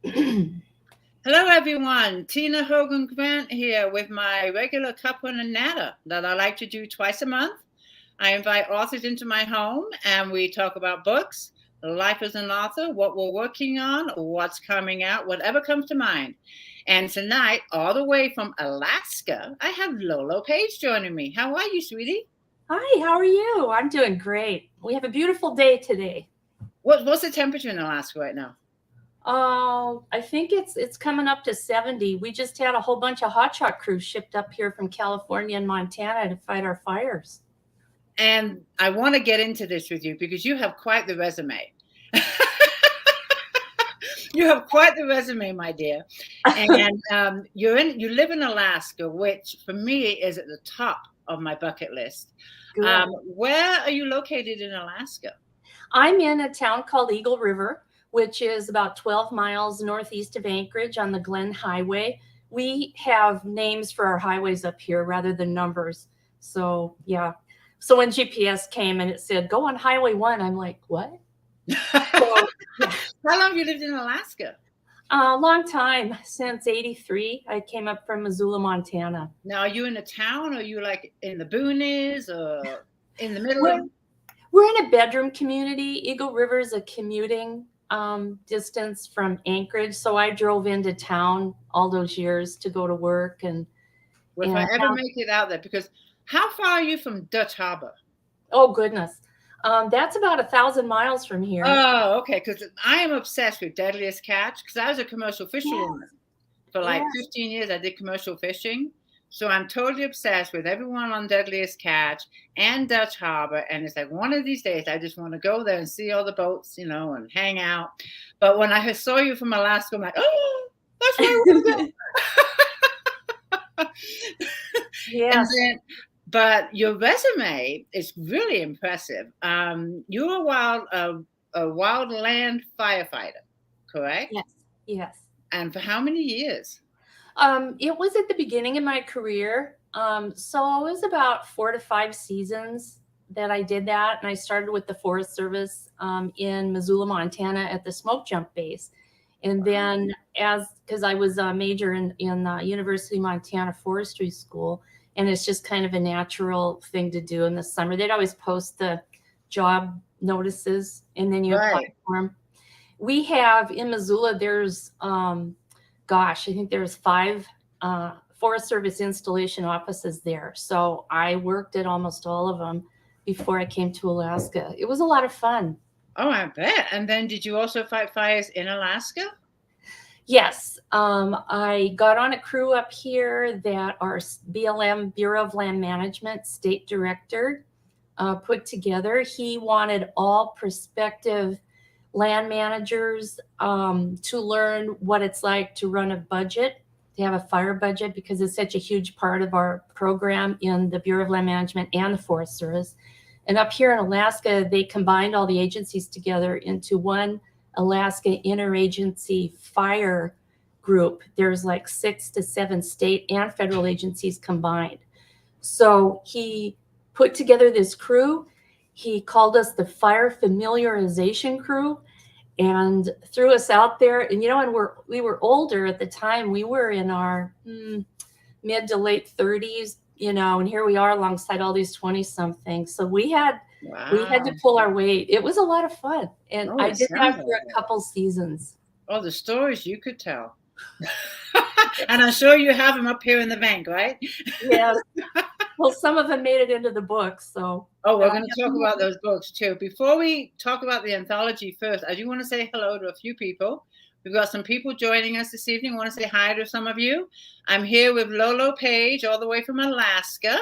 Hello, everyone. Tina Hogan Grant here with my regular Cuppa A Natter that I like to do twice a month. I invite authors into my home and we talk about books, life as an author, what we're working on, what's coming out, whatever comes to mind. And tonight, all the way from Alaska, I have LOLO Paige joining me. How are you, sweetie? Hi, how are you? I'm doing great. We have a beautiful day today. What's the temperature in Alaska right now? I think it's coming up to 70. We just had a whole bunch of hotshot crews shipped up here from California and Montana to fight our fires. And I want to get into this with you because you have quite the resume. You have quite the resume, my dear. And you live in Alaska, which for me is at the top of my bucket list. Where are you located in Alaska? I'm in a town called Eagle River, which is about 12 miles northeast of Anchorage on the Glen Highway. We have names for our highways up here rather than numbers. So, yeah. So when GPS came and it said, go on Highway 1, I'm like, what? How long have you lived in Alaska? A long time, since 83. I came up from Missoula, Montana. Now, are you in a town or are you like in the boonies or in the middle? We're in a bedroom community. Eagle River is a commuting distance from Anchorage. So I drove into town all those years to go to work. If I ever make it out there, because how far are you from Dutch Harbor? Oh, goodness. That's about 1,000 miles from here. Oh, okay. Because I am obsessed with Deadliest Catch because I was a commercial fisherwoman. For like 15 years, I did commercial fishing. So I'm totally obsessed with everyone on Deadliest Catch and Dutch Harbor. And it's like one of these days, I just want to go there and see all the boats, and hang out. But when I saw you from Alaska, I'm like, oh, that's where I want to go. Yes. But your resume is really impressive. You're a wildland firefighter, correct? Yes. And for how many years? It was at the beginning of my career. So it was about 4 to 5 seasons that I did that. And I started with the Forest Service in Missoula, Montana at the smoke jump base. And then because I was a major in University of Montana Forestry School, and it's just kind of a natural thing to do in the summer. They'd always post the job notices and then you apply for them. We have in Missoula, there's I think there's 5 Forest Service installation offices there. So I worked at almost all of them before I came to Alaska. It was a lot of fun. Oh, I bet. And then did you also fight fires in Alaska? Yes. I got on a crew up here that our BLM, Bureau of Land Management, state director put together. He wanted all prospective land managers to learn what it's like to run a budget, to have a fire budget, because it's such a huge part of our program in the Bureau of Land Management and the Forest Service. And up here in Alaska, they combined all the agencies together into one Alaska interagency fire group. There's like 6 to 7 state and federal agencies combined. So he put together this crew. He called us the Fire Familiarization Crew and threw us out there. And, and we were older at the time. We were in our mid to late 30s, and here we are alongside all these 20-somethings. So we had to pull our weight. It was a lot of fun. And I did that for a couple seasons. Oh, the stories you could tell. And I'm sure you have them up here in the bank, right? Yes. Well, some of them made it into the books. So. Oh, we're going to talk about those books too. Before we talk about the anthology first, I do want to say hello to a few people. We've got some people joining us this evening. I want to say hi to some of you. I'm here with LOLO Paige all the way from Alaska.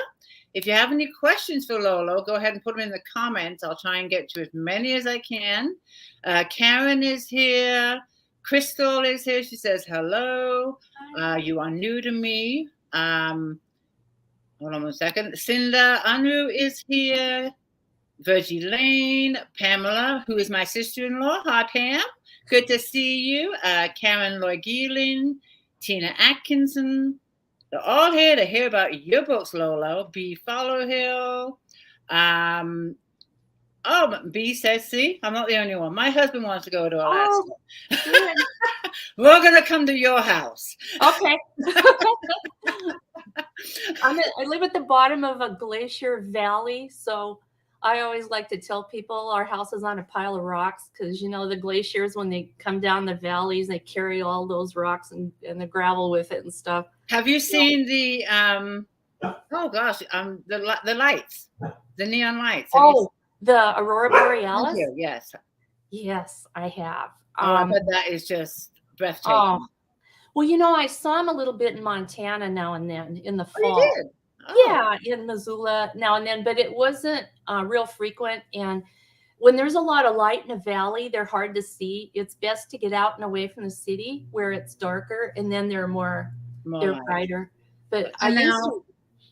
If you have any questions for Lolo, go ahead and put them in the comments. I'll try and get to as many as I can. Karen is here. Crystal is here. She says hello. You are new to me. Hold on one second. Cinda Anu is here. Virgie Lane. Pamela, who is my sister-in-law. Hi, Pam. Good to see you. Karen Loy-Geeling. Tina Atkinson. They're all here to hear about your books, Lolo. B. Followhill. B says, see, I'm not the only one. My husband wants to go to Alaska. We're gonna come to your house. Okay. I live at the bottom of a glacier valley, so I always like to tell people our house is on a pile of rocks because, you know, the glaciers, when they come down the valleys, they carry all those rocks and the gravel with it and stuff. Have you seen the oh gosh, the lights, the neon lights? The Aurora Borealis? Yes. Yes, I have. I bet that is just breathtaking. Oh, well, you know, I saw them a little bit in Montana now and then in the fall. Oh, you did? Oh. Yeah, in Missoula now and then, but it wasn't real frequent. And when there's a lot of light in a valley, they're hard to see. It's best to get out and away from the city where it's darker, and then they're they're brighter. But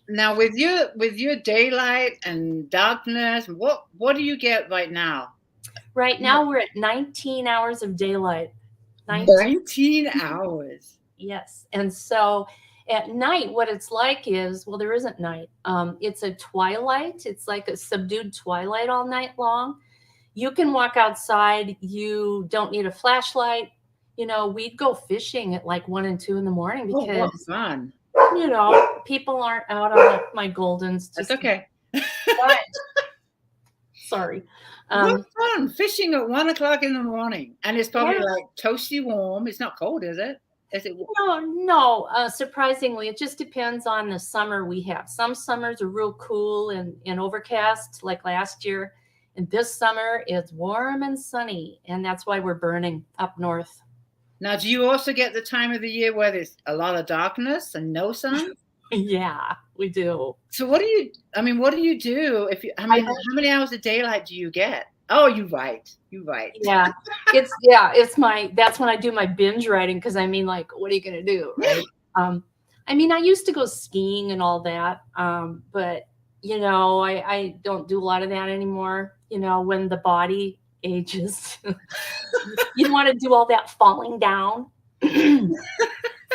now with your daylight and darkness, what do you get right now? Right now we're at 19 hours of daylight. 19 hours. Yes. And so at night, what it's like is, well, there isn't night. It's a twilight. It's like a subdued twilight all night long. You can walk outside. You don't need a flashlight. You know, we'd go fishing at like 1 and 2 in the morning because, fun. You know, people aren't out on my Goldens. That's okay. Sorry. What fun fishing at 1 o'clock in the morning, and it's probably like toasty warm. It's not cold, is it? Is it? No. Surprisingly, it just depends on the summer we have. Some summers are real cool and overcast, like last year, and this summer it's warm and sunny, and that's why we're burning up north. Now, do you also get the time of the year where there's a lot of darkness and no sun? Yeah, we do. So what do you do if you, how many hours of daylight do you get? Oh, you're right. Yeah. That's when I do my binge writing. Cause I mean, like, what are you going to do? Right. I mean, I used to go skiing and all that. But you know, I don't do a lot of that anymore. You know, when the body ages, you don't want to do all that falling down.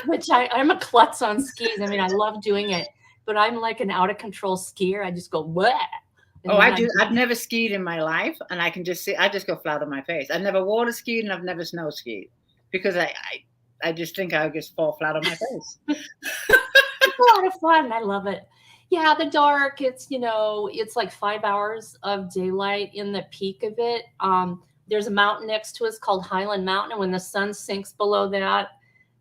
Which I'm a klutz on skis. I mean, I love doing it, but I'm like an out of control skier. I just go, what? I do. I've never skied in my life, and I can just see. I just go flat on my face. I've never water skied, and I've never snow skied because I just think I would just fall flat on my face. It's a lot of fun. I love it. Yeah, the dark. It's, you know, it's like 5 hours of daylight in the peak of it. There's a mountain next to us called Highland Mountain, and when the sun sinks below that,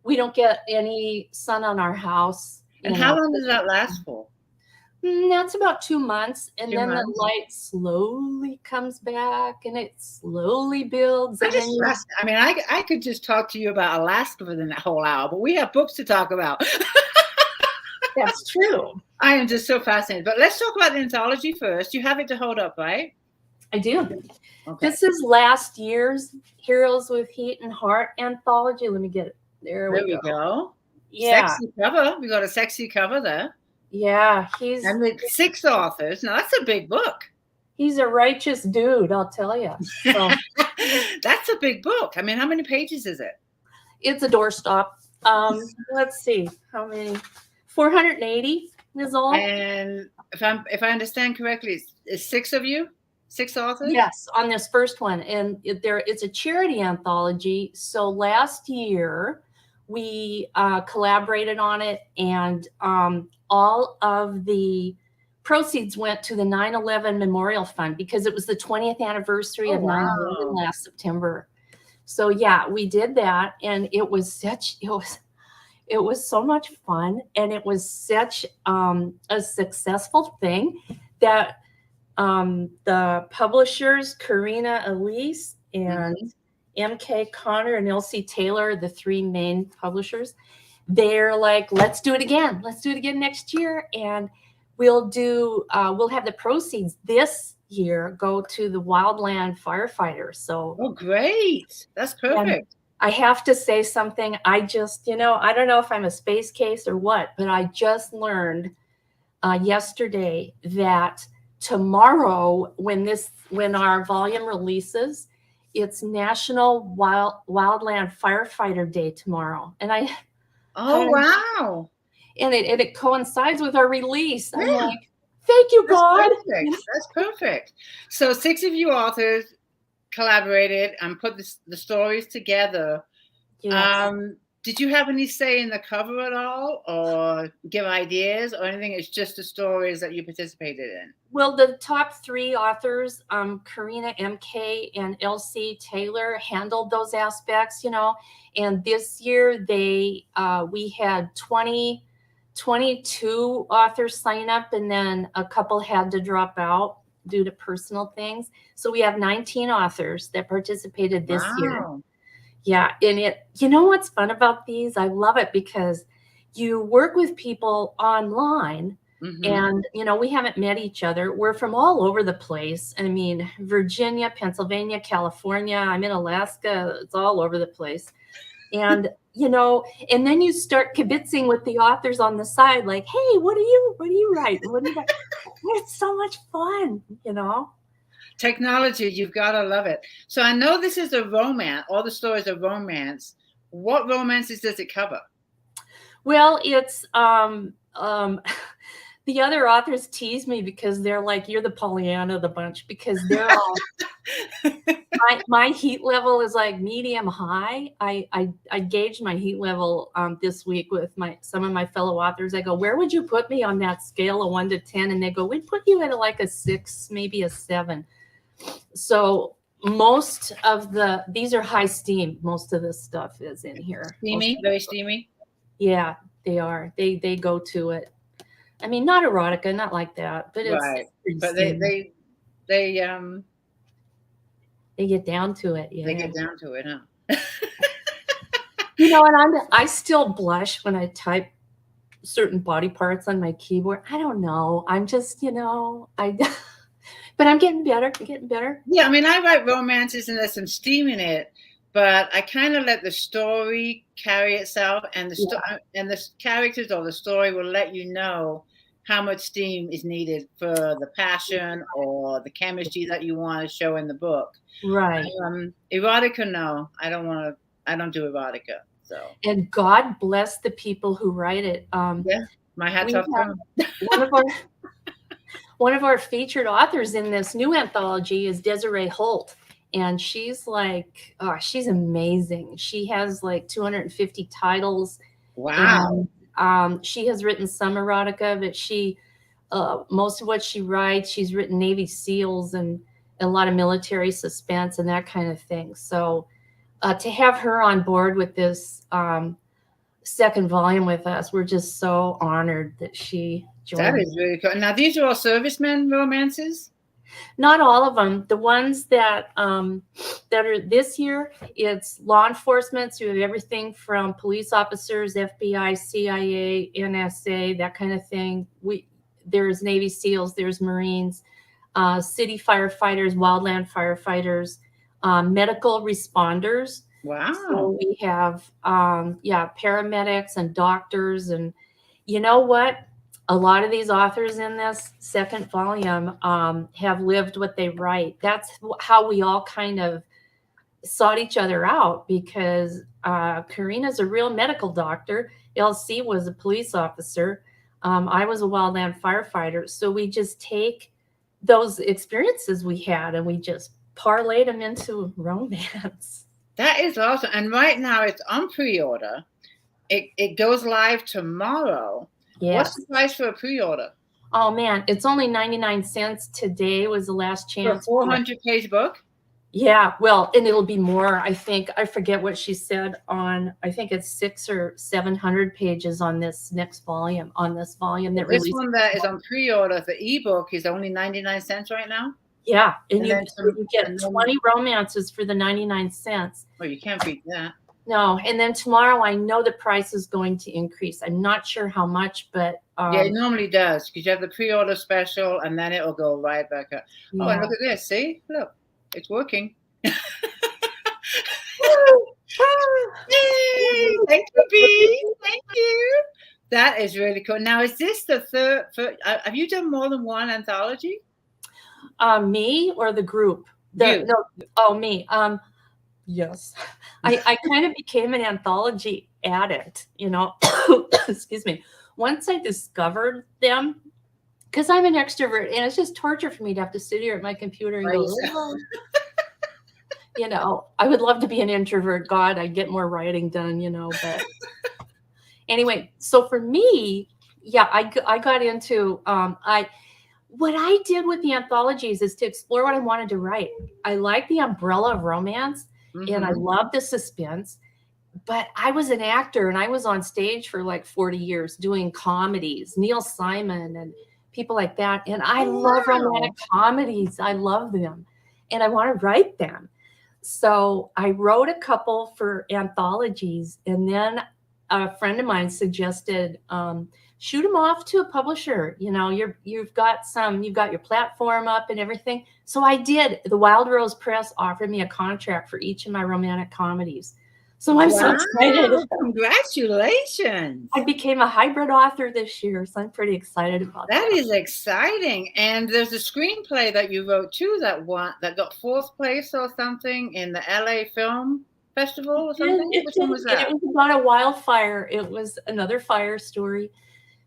we don't get any sun on our house. And how long does that last for? That's about 2 months. And then the light slowly comes back and it slowly builds. I mean, I could just talk to you about Alaska for the whole hour, but we have books to talk about. That's true. I am just so fascinated. But let's talk about the anthology first. You have it to hold up, right? I do. Okay. This is last year's Heroes with Heat and Heart anthology. Let me get it. There we go. Yeah. Sexy cover. We got a sexy cover there. Yeah. And with 6 authors. Now, that's a big book. He's a righteous dude, I'll tell you. So, that's a big book. I mean, how many pages is it? It's a doorstop. Let's see. How many? 480 is all. And if I understand correctly, it's 6 of you? 6 authors? Yes, on this first one. And it's a charity anthology. So last year we collaborated on it, and all of the proceeds went to the 9/11 Memorial Fund because it was the 20th anniversary of 9/11 last September. So yeah, we did that, and it was so much fun, and it was such a successful thing that the publishers, Karina Elise and MK Connor and Elsie Taylor, the 3 main publishers, they're like, let's do it again. Let's do it again next year. And we'll have the proceeds this year go to the wildland firefighters. So, oh, great. That's perfect. I have to say something. I just, I don't know if I'm a space case or what, but I just learned yesterday that tomorrow, when our volume releases, it's National Wildland Firefighter Day tomorrow, and wow! And it coincides with our release. Yeah. I'm like, thank you, God. That's perfect. So 6 of you authors collaborated and put the stories together Yes. Did you have any say in the cover at all, or give ideas or anything? It's just the stories that you participated in. Well, the top 3 authors, Karina MK and LC Taylor, handled those aspects, you know. And this year we had 22 authors sign up, and then a couple had to drop out due to personal things. So we have 19 authors that participated this year. Yeah. And you know what's fun about these? I love it because you work with people online. And, you know, we haven't met each other. We're from all over the place. I mean, Virginia, Pennsylvania, California. I'm in Alaska. It's all over the place. And, you know, and then you start kibitzing with the authors on the side, like, hey, what do you write? What do you write? It's so much fun, you know. Technology, you've got to love it. So I know this is a romance. All the stories are romance. What romances does it cover? Well, it's the other authors tease me because they're like, you're the Pollyanna of the bunch, because they're all my heat level is like medium high. I gauged my heat level this week with some of my fellow authors. I go, where would you put me on that scale of 1 to 10? And they go, we'd put you at like a 6, maybe a 7. So most of these are high steam. Most of this stuff is in here. Steamy, very steamy. Yeah, they are. They go to it. I mean, not erotica, not like that, but it's right. But steamy. They get down to it. Yeah, they get down to it, huh? You know, and I still blush when I type certain body parts on my keyboard. I don't know. I'm just, you know, but I'm getting better. Yeah, I mean, I write romances and there's some steam in it, but I kind of let the story carry itself, and the characters or the story will let you know how much steam is needed for the passion or the chemistry that you want to show in the book. Right. Erotica, no, I don't do erotica. So. And God bless the people who write it. Yeah, my hat's off to them. One of our featured authors in this new anthology is Desiree Holt. And she's like, she's amazing. She has like 250 titles. Wow. And, she has written some erotica, but most of what she writes, she's written Navy SEALs and a lot of military suspense and that kind of thing. So to have her on board with this second volume with us, we're just so honored that she joined. That is really cool. Now, these are all servicemen romances? Not all of them. The ones that are this year, it's law enforcement. So you have everything from police officers, FBI, CIA, NSA, that kind of thing. There's Navy SEALs, there's Marines, city firefighters, wildland firefighters, medical responders. Wow. So we have, paramedics and doctors. And you know what? A lot of these authors in this second volume have lived what they write. That's how we all kind of sought each other out, because Karina's a real medical doctor. LC was a police officer. I was a wildland firefighter. So we just take those experiences we had and we just parlayed them into romance. That is awesome. And right now it's on pre-order. It goes live tomorrow. Yes. What's the price for a pre-order? Oh man, it's only 99 cents. Today was the last chance. For a 400-page book? Yeah, well, and it'll be more. I forget what she said on, I think it's 600 or 700 pages on this next volume, this one that is on pre-order, the ebook, is only 99 cents right now? Yeah, and you get 20 romances for the 99 cents. Well, you can't beat that. No, and then tomorrow I know the price is going to increase. I'm not sure how much, but yeah, it normally does, because you have the pre-order special and then it'll go right back up. Yeah. Oh, and look at this. See? Look, it's working. Yay! Thank you, Bee. Thank you. That is really cool. Now, is this the third? Have you done more than one anthology? Me or the group? Me. Yes. I kind of became an anthology addict, you know. Excuse me. Once I discovered them, because I'm an extrovert and it's just torture for me to have to sit here at my computer and go, You know, I would love to be an introvert. God, I'd get more writing done, you know, but anyway, so for me, yeah, I got into, what I did with the anthologies is to explore what I wanted to write. I like the umbrella of romance and I love the suspense, but I was an actor and I was on stage for like 40 years doing comedies, Neil Simon and people like that. And I love romantic comedies. I love them and I want to write them. So I wrote a couple for anthologies, and then a friend of mine suggested shoot them off to a publisher. You know, you've got your platform up and everything. So I did. The Wild Rose Press offered me a contract for each of my romantic comedies. So I'm so excited. Congratulations. I became a hybrid author this year, so I'm pretty excited about that. That is exciting. And there's a screenplay that you wrote too that got 4th place or something in the LA Film Festival or something. Which one was that? It was about a wildfire. It was another fire story.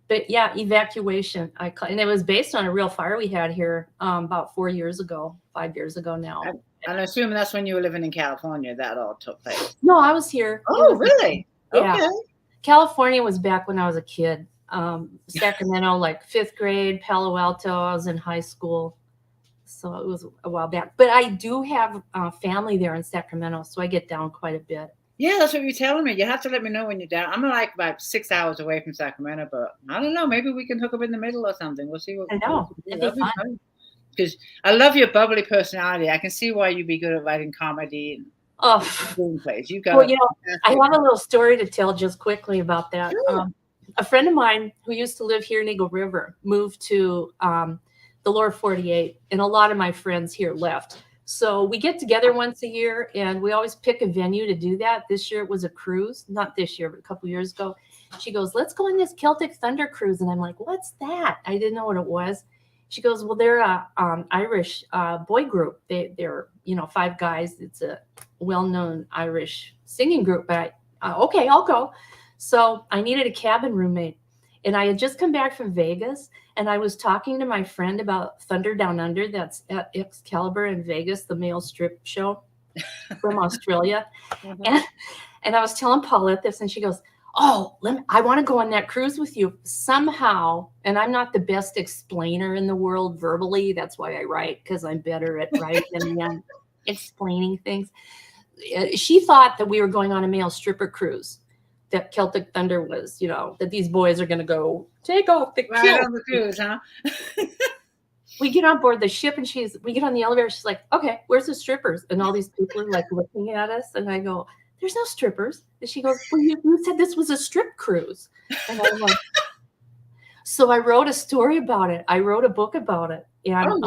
But yeah, evacuation. And it was based on a real fire we had here about 5 years ago now. I'm assuming that's when you were living in California that all took place. No, I was here. Oh, really? Yeah. Okay. California was back when I was a kid. Sacramento, like 5th grade, Palo Alto, I was in high school. So it was a while back. But I do have family there in Sacramento, so I get down quite a bit. Yeah, that's what you're telling me. You have to let me know when you're down. I'm like about 6 hours away from Sacramento, but I don't know. Maybe we can hook up in the middle or something. We'll see what. I know. It'd be fun. Because I love your bubbly personality. I can see why you'd be good at writing comedy and screenplays. You got. Well, you know, I have a little story to tell just quickly about that. Sure. A friend of mine who used to live here in Eagle River moved to the lower 48, and a lot of my friends here left. So we get together once a year, and we always pick a venue to do that. This year it was a cruise. Not this year, but a couple years ago. She goes, "Let's go on this Celtic Thunder cruise." And I'm like, "What's that?" I didn't know what it was. She goes, "Well, they're a Irish boy group. They're 5 guys. It's a well-known Irish singing group." But okay, I'll go. So I needed a cabin roommate, and I had just come back from Vegas, and I was talking to my friend about Thunder Down Under. That's at Excalibur in Vegas, the male strip show from Australia. And I was telling Paulette this, and she goes, "Oh, I want to go on that cruise with you somehow." And I'm not the best explainer in the world verbally. That's why I write, because I'm better at writing than explaining things. She thought that we were going on a male stripper cruise, that Celtic Thunder was, that these boys are going to go take off the right on the cruise, huh? We get on board the ship, and we get on the elevator. She's like, "Okay, where's the strippers?" And all these people are like looking at us, and I go, "There's no strippers." And she goes, "Well, you said this was a strip cruise." And I'm like, so I wrote a story about it. I wrote a book about it. And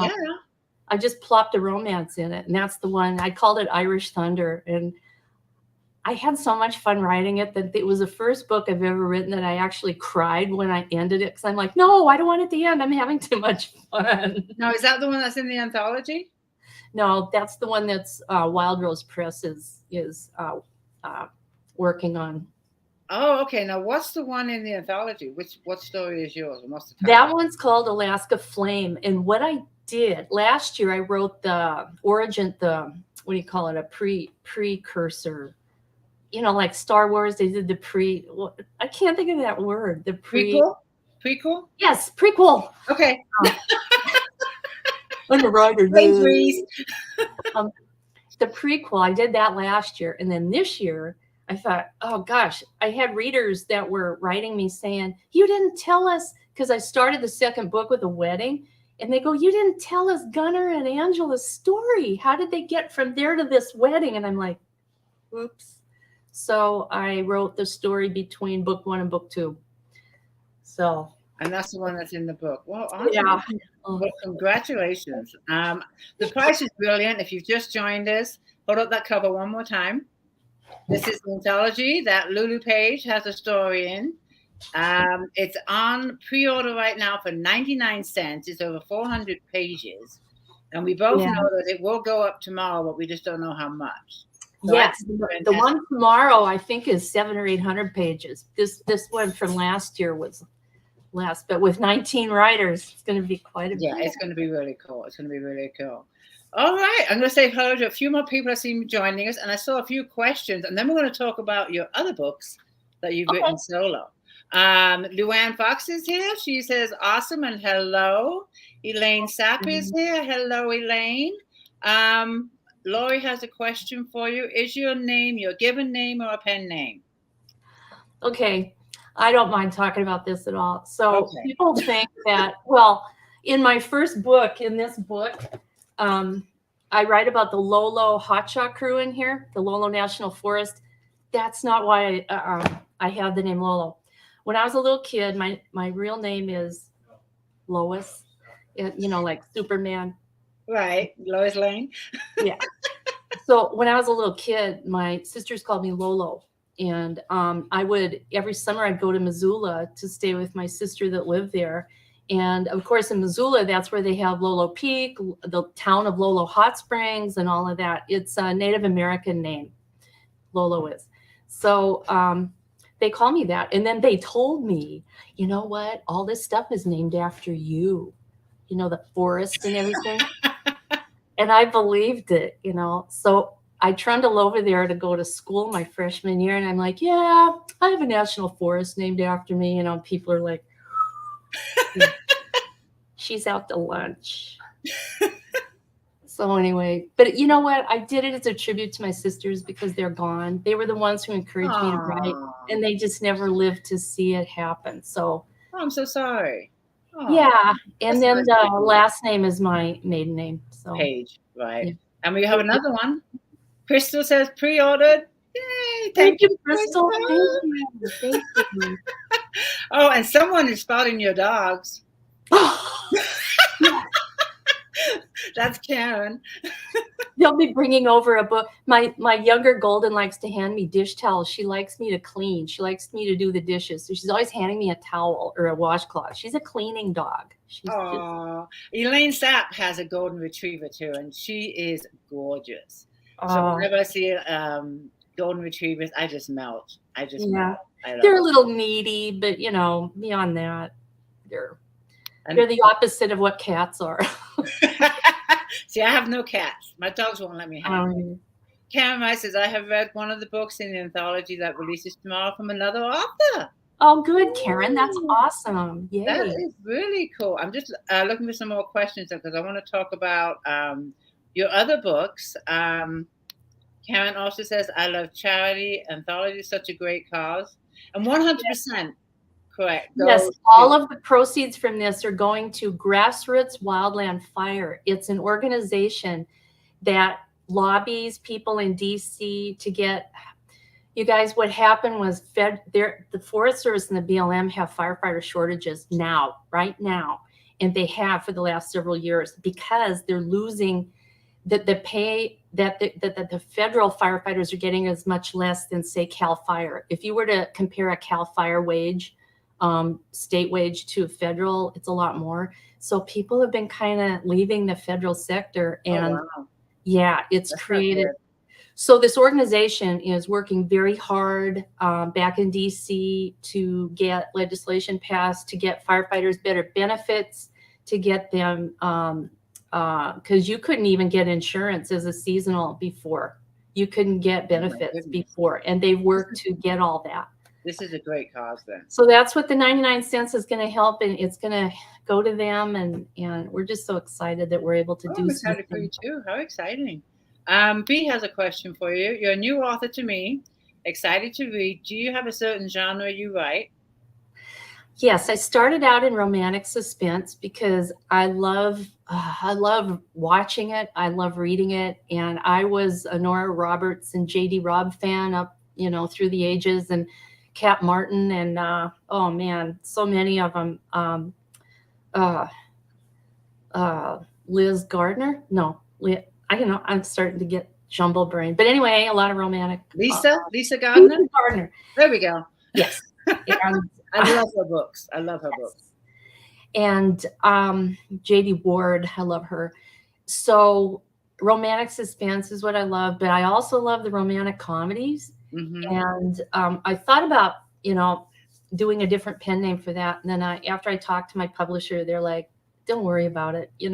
I just plopped a romance in it. And that's the one. I called it Irish Thunder. And I had so much fun writing it that it was the first book I've ever written that I actually cried when I ended it. Because I'm like, no, I don't want it to end. I'm having too much fun. Now, is that the one that's in the anthology? No, that's the one that's Wild Rose Press is working on. Oh, okay. Now, what's the one in the anthology? What story is yours? And what's the title? That one's called Alaska Flame. And what I did last year, I wrote the origin, what do you call it? A precursor. Like Star Wars, they did I can't think of that word. The prequel? Prequel? Yes, prequel. Okay. When the writer the prequel, I did that last year. And then this year, I thought, oh gosh, I had readers that were writing me saying, "You didn't tell us," because I started the second book with a wedding. And they go, "You didn't tell us Gunnar and Angela's story. How did they get from there to this wedding?" And I'm like, whoops. So I wrote the story between book 1 and book 2. And that's the one that's in the book. Well, awesome. Yeah. Well, congratulations. The price is brilliant. If you've just joined us, hold up that cover one more time. This is the anthology that LOLO Paige has a story in. It's on pre-order right now for 99 cents. It's over 400 pages. And we both know that it will go up tomorrow, but we just don't know how much. So yes, the one tomorrow I think is 700 or 800 pages. This one from last year was less, but with 19 writers, it's going to be quite a bit. Yeah, it's going to be really cool. It's going to be really cool. All right. I'm going to say hello to a few more people I see joining us, and I saw a few questions, and then we're going to talk about your other books that you've written solo. Luann Fox is here. She says awesome and hello. Elaine Sapp is here. Hello, Elaine. Lori has a question for you. Is your name your given name or a pen name? Okay. I don't mind talking about this at all. So people think that, well, in my first book, in this book, I write about the Lolo hotshot crew in here, the Lolo National Forest. That's not why I have the name Lolo. When I was a little kid, my real name is Lois, you know, like Superman. Right, Lois Lane. Yeah. So when I was a little kid, my sisters called me Lolo. And I would, every summer I'd go to Missoula to stay with my sister that lived there. And of course in Missoula, that's where they have Lolo Peak, the town of Lolo Hot Springs and all of that. It's a Native American name, Lolo is. So they call me that. And then they told me, you know what, all this stuff is named after you, you know, the forest and everything. And I believed it, you know. So I trundled over there to go to school my freshman year, and I'm like, yeah, I have a national forest named after me. You know, people are like, she's out to lunch. So anyway, but you know what? I did it as a tribute to my sisters because they're gone. They were the ones who encouraged me to write, and they just never lived to see it happen. So I'm so sorry. Yeah, and then the last name is my maiden name. So Paige, right? Yeah. And we have another one. Crystal says pre-ordered. Yay! Thank you, Crystal. Thank you. Oh, and someone is spotting your dogs. That's Karen. They'll be bringing over a book. My younger Golden likes to hand me dish towels. She likes me to clean. She likes me to do the dishes. So she's always handing me a towel or a washcloth. She's a cleaning dog. Elaine Sapp has a golden retriever too, and she is gorgeous. So whenever I see golden retrievers, I just melt. Melt. They're a little needy, but you know, beyond that, they're the opposite of what cats are. See, I have no cats. My dogs won't let me have them. Karen Rice says, I have read one of the books in the anthology that releases tomorrow from another author. Oh, good, Karen. That's awesome. Yay. That is really cool. I'm just looking for some more questions because I want to talk about your other books. Karen also says, I love charity. Anthology is such a great cause. And 100%. Correct. Yes, all of the proceeds from this are going to Grassroots Wildland Fire. It's an organization that lobbies people in DC to get, you guys, what happened was the Forest Service and the BLM have firefighter shortages now, right now. And they have for the last several years because they're losing the pay that the federal firefighters are getting is much less than, say, Cal Fire. If you were to compare a Cal Fire wage, state wage to federal, it's a lot more. So people have been kind of leaving the federal sector, and yeah, it's created. So this organization is working very hard back in DC to get legislation passed, to get firefighters better benefits, to get them, because you couldn't even get insurance as a seasonal before. You couldn't get benefits before, and they worked to get all that. This is a great cause then. So that's what the 99 cents is going to help, and it's going to go to them, and we're just so excited that we're able to do something. I'm excited for you too. How exciting. B has a question for you. You're a new author to me. Excited to read. Do you have a certain genre you write? Yes, I started out in romantic suspense because I love watching it. I love reading it, and I was a Nora Roberts and J.D. Robb fan up, through the ages, and Cat Martin, and oh man, so many of them. Liz Gardner? No, I'm starting to get jumble brain. But anyway, a lot of romantic. Lisa Gardner? Lisa Gardner. There we go. Yes. And, I love her books. I love her books. And J.D. Ward, I love her. So romantic suspense is what I love, but I also love the romantic comedies. Mm-hmm. And I thought about, doing a different pen name for that. And then after I talked to my publisher, they're like, don't worry about it. You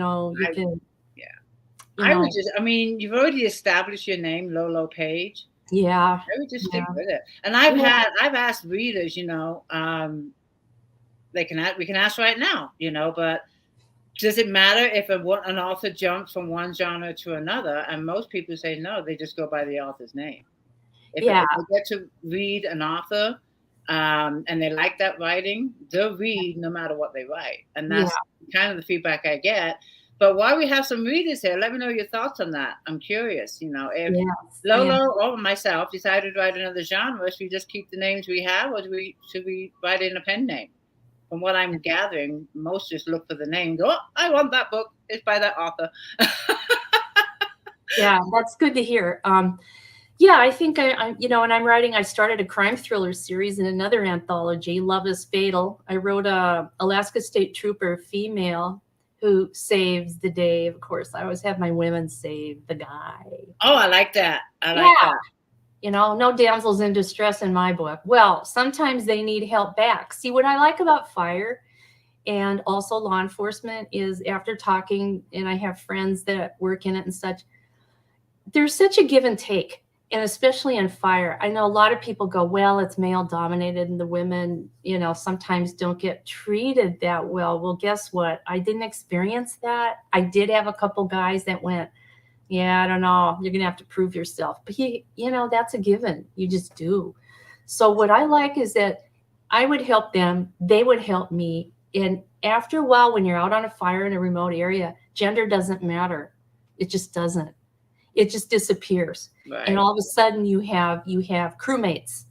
can. Yeah. You know, I mean, you've already established your name, Lolo Paige. yeah. I would just stick Yeah. with it. And I've asked readers, we can ask right now, but does it matter if an author jumps from one genre to another? And most people say no, they just go by the author's name. If they get to read an author and they like that writing, they'll read no matter what they write. And that's kind of the feedback I get. But while we have some readers here, let me know your thoughts on that. I'm curious, if Lolo or myself decided to write another genre, should we just keep the names we have, or should we write in a pen name? From what I'm gathering, most just look for the name. Go, oh, I want that book. It's by that author. Yeah, that's good to hear. Yeah, I think and I'm writing. I started a crime thriller series in another anthology, Love is Fatal. I wrote a Alaska State Trooper female who saves the day. Of course, I always have my women save the guy. Oh, I like that. I like that. No damsels in distress in my book. Well, sometimes they need help back. See, what I like about fire and also law enforcement is, after talking, and I have friends that work in it and such, there's such a give and take. And especially in fire, I know a lot of people go, well, it's male dominated and the women, sometimes don't get treated that well. Well, guess what? I didn't experience that. I did have a couple guys that went, yeah, I don't know, you're going to have to prove yourself. But, that's a given. You just do. So what I like is that I would help them. They would help me. And after a while, when you're out on a fire in a remote area, gender doesn't matter. It just doesn't. It just disappears. Right. And all of a sudden you have crewmates.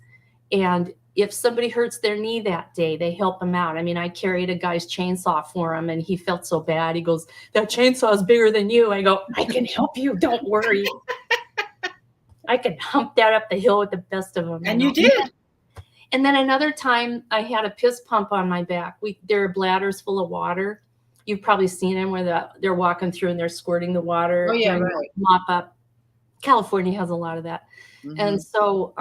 And if somebody hurts their knee that day, they help them out. I mean, I carried a guy's chainsaw for him and he felt so bad. He goes, that chainsaw is bigger than you. I go, I can help you. Don't worry. I can hump that up the hill with the best of them. And you did. And then another time I had a piss pump on my back. There are bladders full of water. You've probably seen them where they're walking through and they're squirting the water. Oh, yeah, right. Mop up. California has a lot of that. Mm-hmm. And so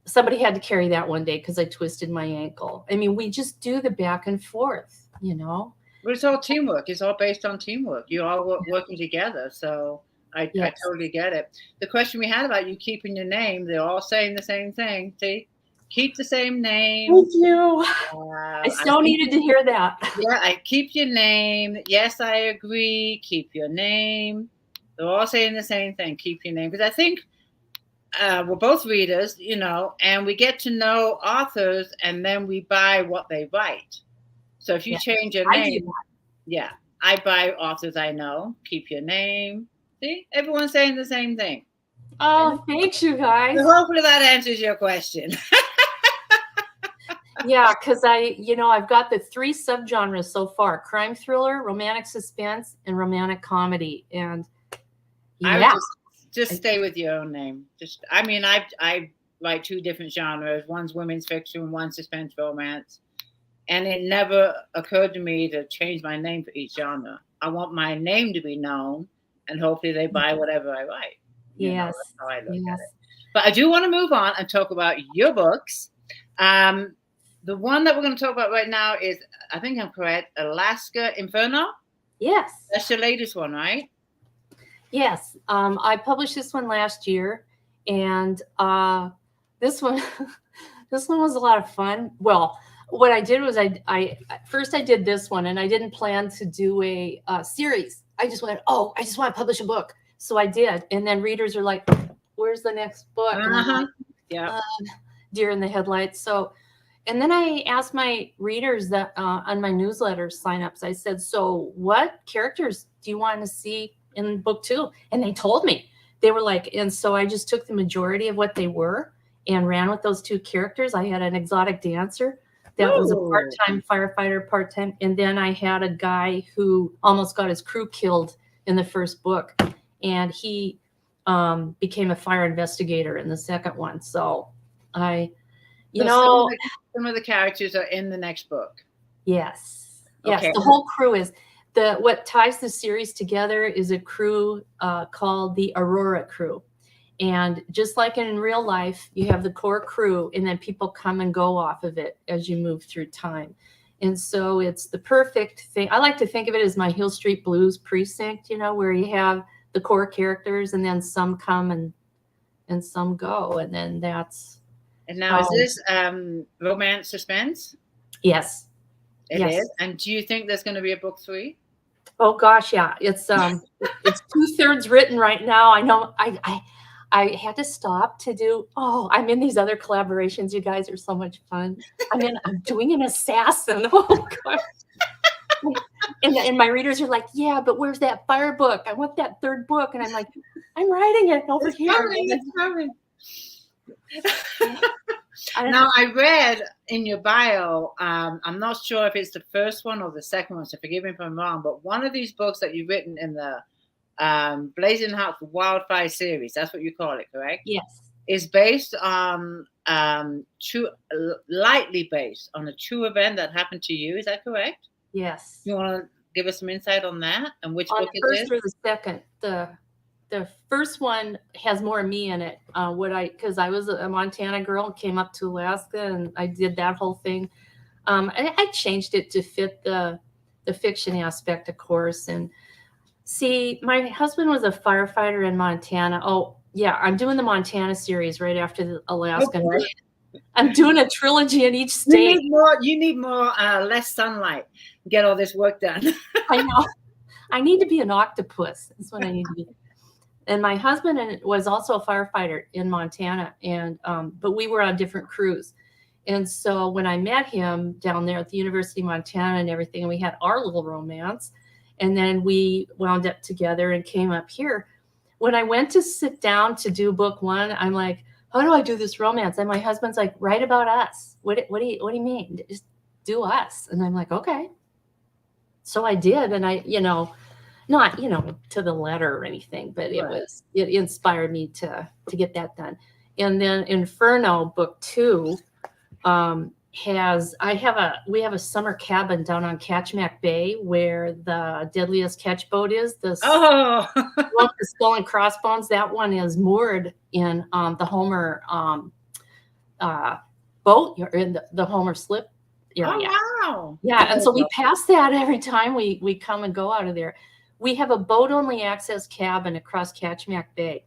somebody had to carry that one day because I twisted my ankle. I mean, we just do the back and forth, But it's all teamwork. It's all based on teamwork. You're all working together. So I totally get it. The question we had about you keeping your name, they're all saying the same thing. See? Keep the same name. Thank you. I so needed to hear that. Yeah, I keep your name. Yes, I agree. Keep your name. They're all saying the same thing. Keep your name. Because I think we're both readers, and we get to know authors and then we buy what they write. So if you change your name, I buy authors I know. Keep your name. See, everyone's saying the same thing. Oh, thanks, you guys. So hopefully that answers your question. Yeah, because I've got the 3 subgenres so far: crime thriller, romantic suspense, and romantic comedy. And I would just stay with your own name. I write 2 different genres. One's women's fiction, one's suspense romance. And it never occurred to me to change my name for each genre. I want my name to be known, and hopefully they buy whatever I write. Yes. That's how I look at it. But I do want to move on and talk about your books. The one that we're going to talk about right now is, I think I'm correct, Alaska Inferno? Yes. That's your latest one, right? Yes. I published this one last year, and this one was a lot of fun. Well, what I did was I first did this one, and I didn't plan to do a series. I just went, I just want to publish a book. So I did. And then readers are like, where's the next book? Yeah. Deer in the headlights. So, and then I asked my readers that on my newsletter signups, I said, so what characters do you want to see in book 2? And they told me. They were like, and so I just took the majority of what they were and ran with those 2 characters. I had an exotic dancer that was a part-time firefighter, part-time. And then I had a guy who almost got his crew killed in the first book. And he became a fire investigator in the second one. So some of the characters are in the next book. Yes. Yes. Okay. The whole crew is what ties the series together is a crew called the Aurora crew. And just like in real life, you have the core crew and then people come and go off of it as you move through time. And so it's the perfect thing. I like to think of it as my Hill Street Blues precinct, where you have the core characters, and then some come and some go, and then that's. And now, is this romance suspense? Yes. It is. And do you think there's going to be a book 3? Oh gosh, yeah. It's 2/3 written right now. I know. I had to stop to do. Oh, I'm in these other collaborations. You guys are so much fun. I'm doing an assassin. Oh gosh. And my readers are like, yeah, but where's that fire book? I want that 3rd book. And I'm like, I'm writing it over here. It's coming. Now, I read in your bio, I'm not sure if it's the first one or the second one, so forgive me if I'm wrong, but one of these books that you've written in the Blazing Hearts Wildfire series, that's what you call it, correct? Yes. Is based on lightly based on a true event that happened to you. Is that correct? Yes. You want to give us some insight on that and which book it is? The first or the second? The first one has more of me in it. Because I was a Montana girl, came up to Alaska, and I did that whole thing. I changed it to fit the fiction aspect, of course. And see, my husband was a firefighter in Montana. Oh, yeah, I'm doing the Montana series right after the Alaska. Okay. I'm doing a trilogy in each state. You need more less sunlight. Get all this work done. I know. I need to be an octopus. That's what I need to be. And my husband was also a firefighter in Montana, and but we were on different crews. And so when I met him down there at the University of Montana and everything, we had our little romance, and then we wound up together and came up here. When I went to sit down to do book 1, I'm like, how do I do this romance? And my husband's like, write about us. What do you mean? Just do us. And I'm like, okay. So I did, and I, not, to the letter or anything, but it inspired me to get that done. And then Inferno book 2 we have a summer cabin down on Ketchimak Bay where the deadliest catch boat is. The Skull and Crossbones. That one is moored in the Homer boat, or in the Homer slip area. Oh wow! Yeah, and so we pass that every time we come and go out of there. We have a boat-only access cabin across Ketchimak Bay.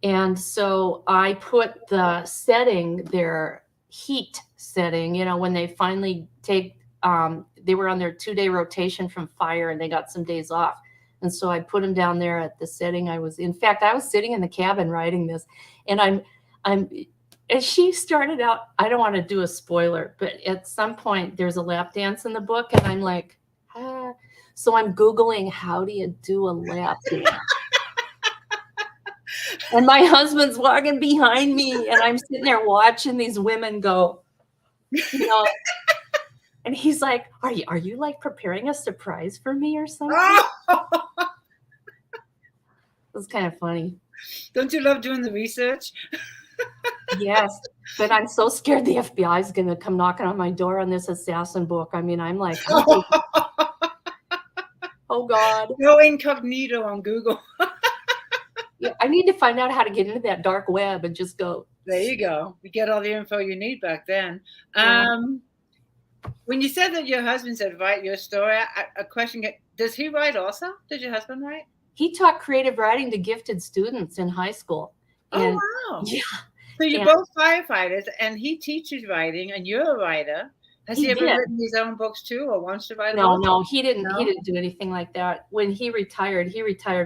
And so I put the setting, their heat setting, when they finally take, they were on their 2-day rotation from fire and they got some days off. And so I put them down there at the setting I was sitting in the cabin writing this, and as she started out, I don't want to do a spoiler, but at some point there's a lap dance in the book, and I'm like, so I'm Googling, how do you do a lap dance? And my husband's walking behind me, and I'm sitting there watching these women go, and he's like, are you like preparing a surprise for me or something? It was kind of funny. Don't you love doing the research? Yes, but I'm so scared the FBI is going to come knocking on my door on this assassin book. I'm like, oh God. No incognito on Google. Yeah, I need to find out how to get into that dark web and just go. There you go. You get all the info you need back then. When you said that your husband said, write your story, a question, does he write also? Did your husband write? He taught creative writing to gifted students in high school. Oh, wow. Yeah. So you're both firefighters, and he teaches writing, and you're a writer. Has he ever written his own books too, or wants to write? No, he didn't. No? He didn't do anything like that. When he retired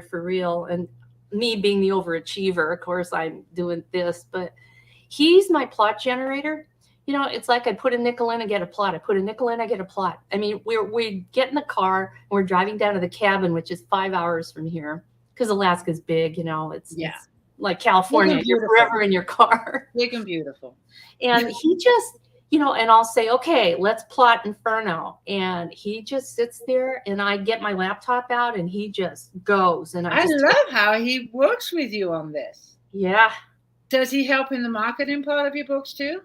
for real. And me being the overachiever, of course, I'm doing this. But he's my plot generator. It's like I put a nickel in, I get a plot. I put a nickel in, I get a plot. I mean, we get in the car, and we're driving down to the cabin, which is 5 hours from here, because Alaska's big. It's like California. You're forever in your car. Big and beautiful. And he just. And I'll say, okay, let's plot Inferno. And he just sits there, and I get my laptop out, and he just goes. And I love how he works with you on this. Yeah. Does he help in the marketing part of your books too?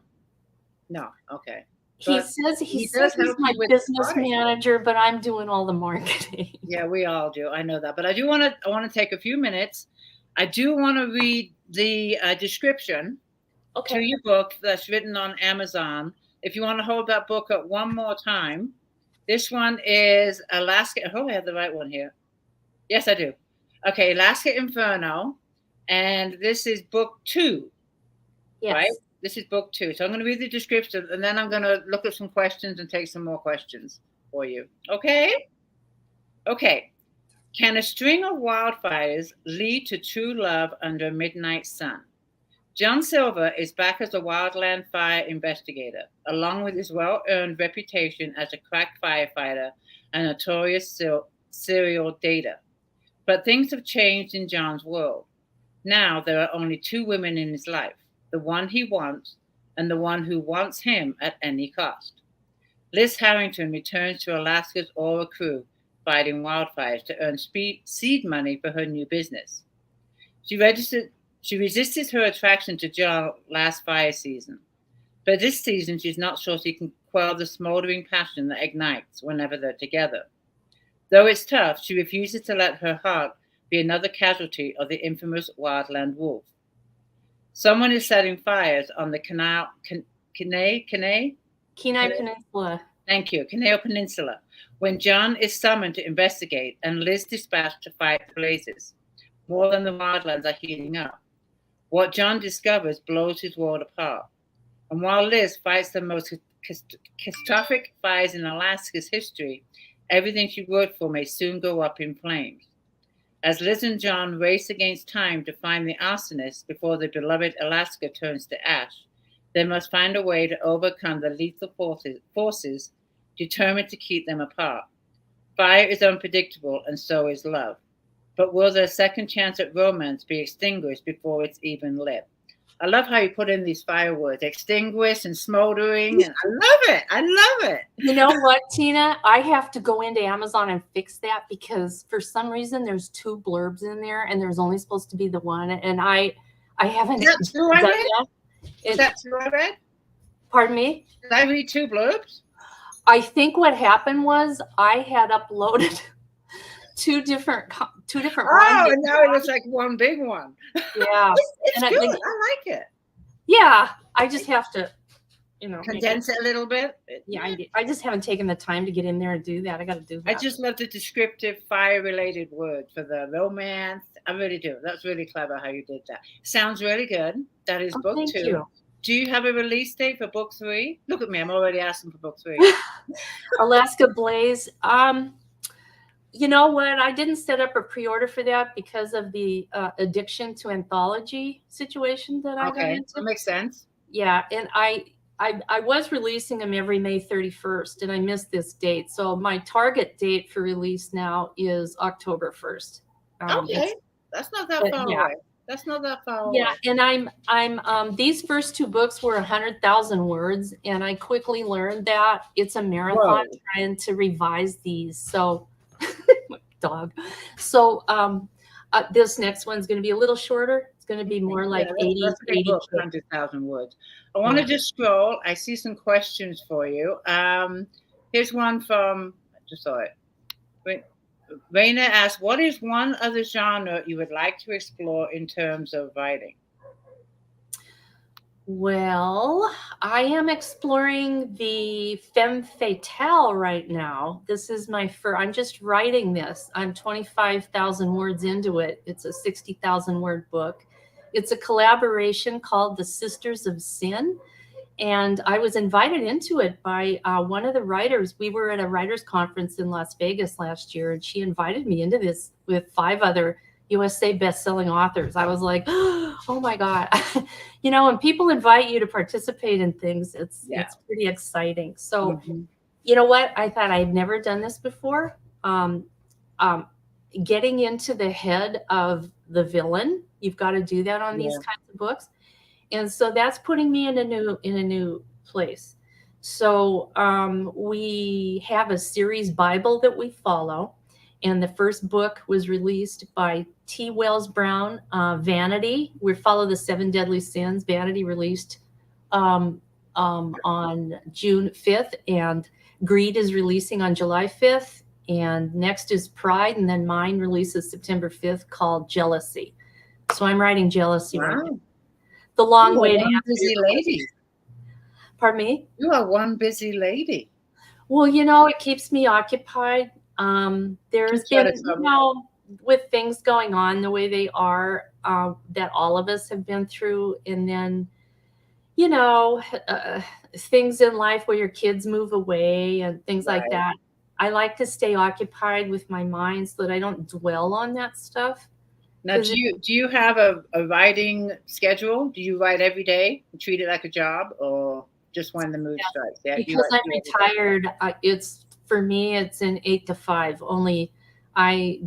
No. Okay. He says he's my business manager, but I'm doing all the marketing. Yeah, we all do. I know that. But I want to take a few minutes. I do want to read the description to your book that's written on Amazon. If you want to hold that book up one more time, this one is Alaska. I hope I have the right one here. Yes, I do. Okay, Alaska Inferno. And this is book 2, Yes. right? This is book 2. So I'm going to read the description, and then I'm going to look at some questions and take some more questions for you. Okay? Okay. Can a string of wildfires lead to true love under a midnight sun? John Silver is back as a wildland fire investigator, along with his well-earned reputation as a crack firefighter and notorious serial dater. But things have changed in John's world. Now there are only 2 women in his life, the one he wants and the one who wants him at any cost. Liz Harrington returns to Alaska's Aura crew, fighting wildfires to earn seed money for her new business. She resisted her attraction to John last fire season, but this season she's not sure she can quell the smoldering passion that ignites whenever they're together. Though it's tough, she refuses to let her heart be another casualty of the infamous wildland wolf. Someone is setting fires on the Kenai Peninsula. Thank you, Kenai Peninsula, when John is summoned to investigate and Liz dispatched to fight the blazes. More than the wildlands are heating up. What John discovers blows his world apart. And while Liz fights the most catastrophic fires in Alaska's history, everything she worked for may soon go up in flames. As Liz and John race against time to find the arsonist before the beloved Alaska turns to ash, they must find a way to overcome the lethal forces determined to keep them apart. Fire is unpredictable, and so is love. But will their second chance at romance be extinguished before it's even lit? I love how you put in these fire words, extinguished and smoldering, and I love it. I love it. You know what, Tina? I have to go into Amazon and fix that because for some reason there's 2 blurbs in there and there's only supposed to be the one. And I haven't. Is that true, I read? Is that true, I read? Pardon me? Did I read 2 blurbs? I think what happened was I had uploaded two different ones. Oh, and now it looks like one big one. Yeah. It's good. I like it. Yeah. I just have to, condense it a little bit. Yeah, I just haven't taken the time to get in there and do that. I got to do that. I just love the descriptive fire-related words for the romance. I really do. That's really clever how you did that. Sounds really good. That is book 2. Thank you. Do you have a release date for book 3? Look at me. I'm already asking for book 3. Alaska Blaze. You know what? I didn't set up a pre-order for that because of the addiction to anthology situation that I got into. That makes sense. Yeah, and I was releasing them every May 31st, and I missed this date. So my target date for release now is October 1st. Okay, that's not that far away. That's not that far away. Yeah, and I'm these first 2 books were 100,000 words, and I quickly learned that it's a marathon trying to revise these. So, my dog. So this next one's going to be a little shorter. It's going to be more like 100,000 words. I want to just scroll. I see some questions for you. Here's one from, I just saw it. Raina asks, what is one other genre you would like to explore in terms of writing? Well, I am exploring the Femme Fatale right now. This is my first, I'm just writing this. I'm 25,000 words into it. It's a 60,000 word book. It's a collaboration called The Sisters of Sin. And I was invited into it by one of the writers. We were at a writers conference in Las Vegas last year, and she invited me into this with 5 other USA best-selling authors. I was like, oh my God. When people invite you to participate in things, it's pretty exciting. So, you know what? I thought I'd never done this before. Getting into the head of the villain, you've got to do that on these kinds of books. And so that's putting me in a new place. So we have a series Bible that we follow. And the first book was released by T. Wells Brown, Vanity. We follow the 7 Deadly Sins. Vanity released on June 5th. And Greed is releasing on July 5th. And next is Pride. And then mine releases September 5th called Jealousy. So I'm writing Jealousy right now. The long way to one busy lady. Pardon me? You are one busy lady. Well, it keeps me occupied. There's been, with things going on the way they are, that all of us have been through, and then, you know, things in life where your kids move away and things like that. I like to stay occupied with my mind so that I don't dwell on that stuff. Now, do you have a writing schedule? Do you write every day and treat it like a job, or just when the mood strikes? Yeah, because I'm retired, it's for me, it's an 8 to 5. Only I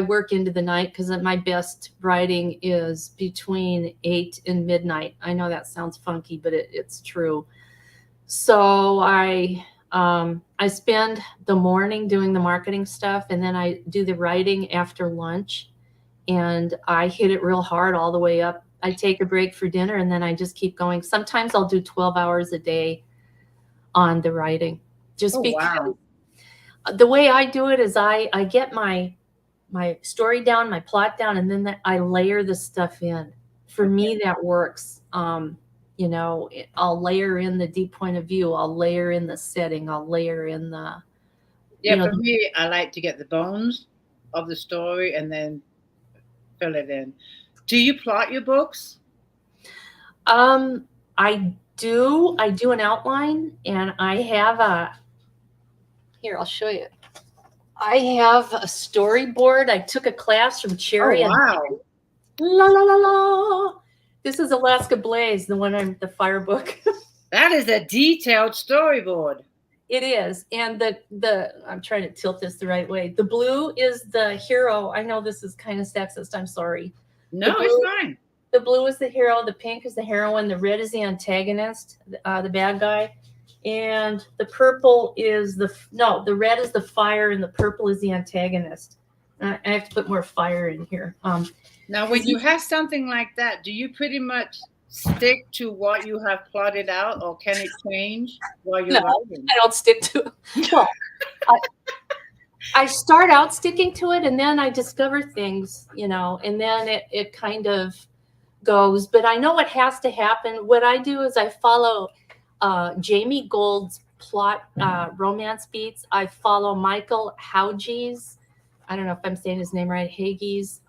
work into the night because my best writing is between 8 and midnight. I know that sounds funky, but it's true. So I spend the morning doing the marketing stuff, and then I do the writing after lunch, and I hit it real hard all the way up. I take a break for dinner, and then I just keep going. Sometimes I'll do 12 hours a day on the writing, just because the way I do it is I get my story down, my plot down, and then I layer the stuff in. For me, that works. You know, I'll layer in the deep point of view. I'll layer in the setting. I'll layer in the... for me, I like to get the bones of the story and then fill it in. Do you plot your books? I do. I do an outline, and I have here, I'll show you. I have a storyboard. I took a class from Cherry. Oh, wow. La, la, la, la. This is Alaska Blaze, the fire book. That is a detailed storyboard. It is. And I'm trying to tilt this the right way. The blue is the hero. I know this is kind of sexist. I'm sorry. No, it's fine. The blue is the hero. The pink is the heroine. The red is the antagonist, the bad guy. And the purple is the red is the fire, and the purple is the antagonist. I have to put more fire in here. Now, when you have something like that, do you pretty much stick to what you have plotted out, or can it change while you're writing? I don't stick to it. Well, I start out sticking to it, and then I discover things, and then it kind of goes. But I know what has to happen. What I do is I follow Jamie Gold's plot romance beats. I follow Michael Hauge's, I don't know if I'm saying his name right, Hagee's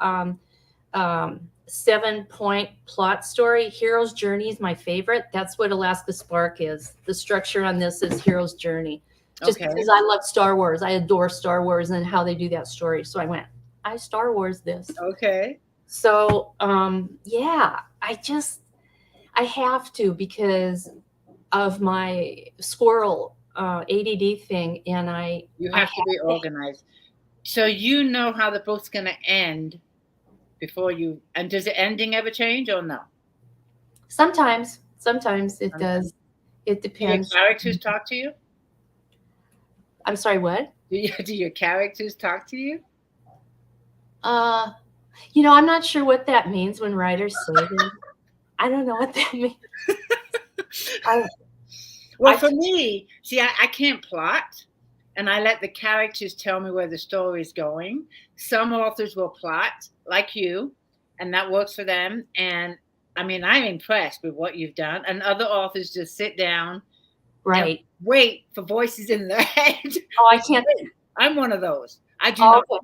7-point plot story. Hero's Journey is my favorite. That's what Alaska Spark is. The structure on this is Hero's Journey. Just because I love Star Wars. I adore Star Wars and how they do that story. So I Star Wars this. Okay. So, yeah, I have to because of my squirrel ADD thing. And you have to be organized. So you know how the book's going to end before you, and does the ending ever change or no? Sometimes it does. It depends. Do your characters talk to you? I'm sorry, what? Do your characters talk to you? I'm not sure what that means when writers say that. I don't know what that means. For me, see, I can't plot, and I let the characters tell me where the story is going. Some authors will plot, like you, and that works for them. And I mean, I'm impressed with what you've done. And other authors just sit down, right, and wait for voices in their head. Oh, I can't. I'm one of those. I do not plot.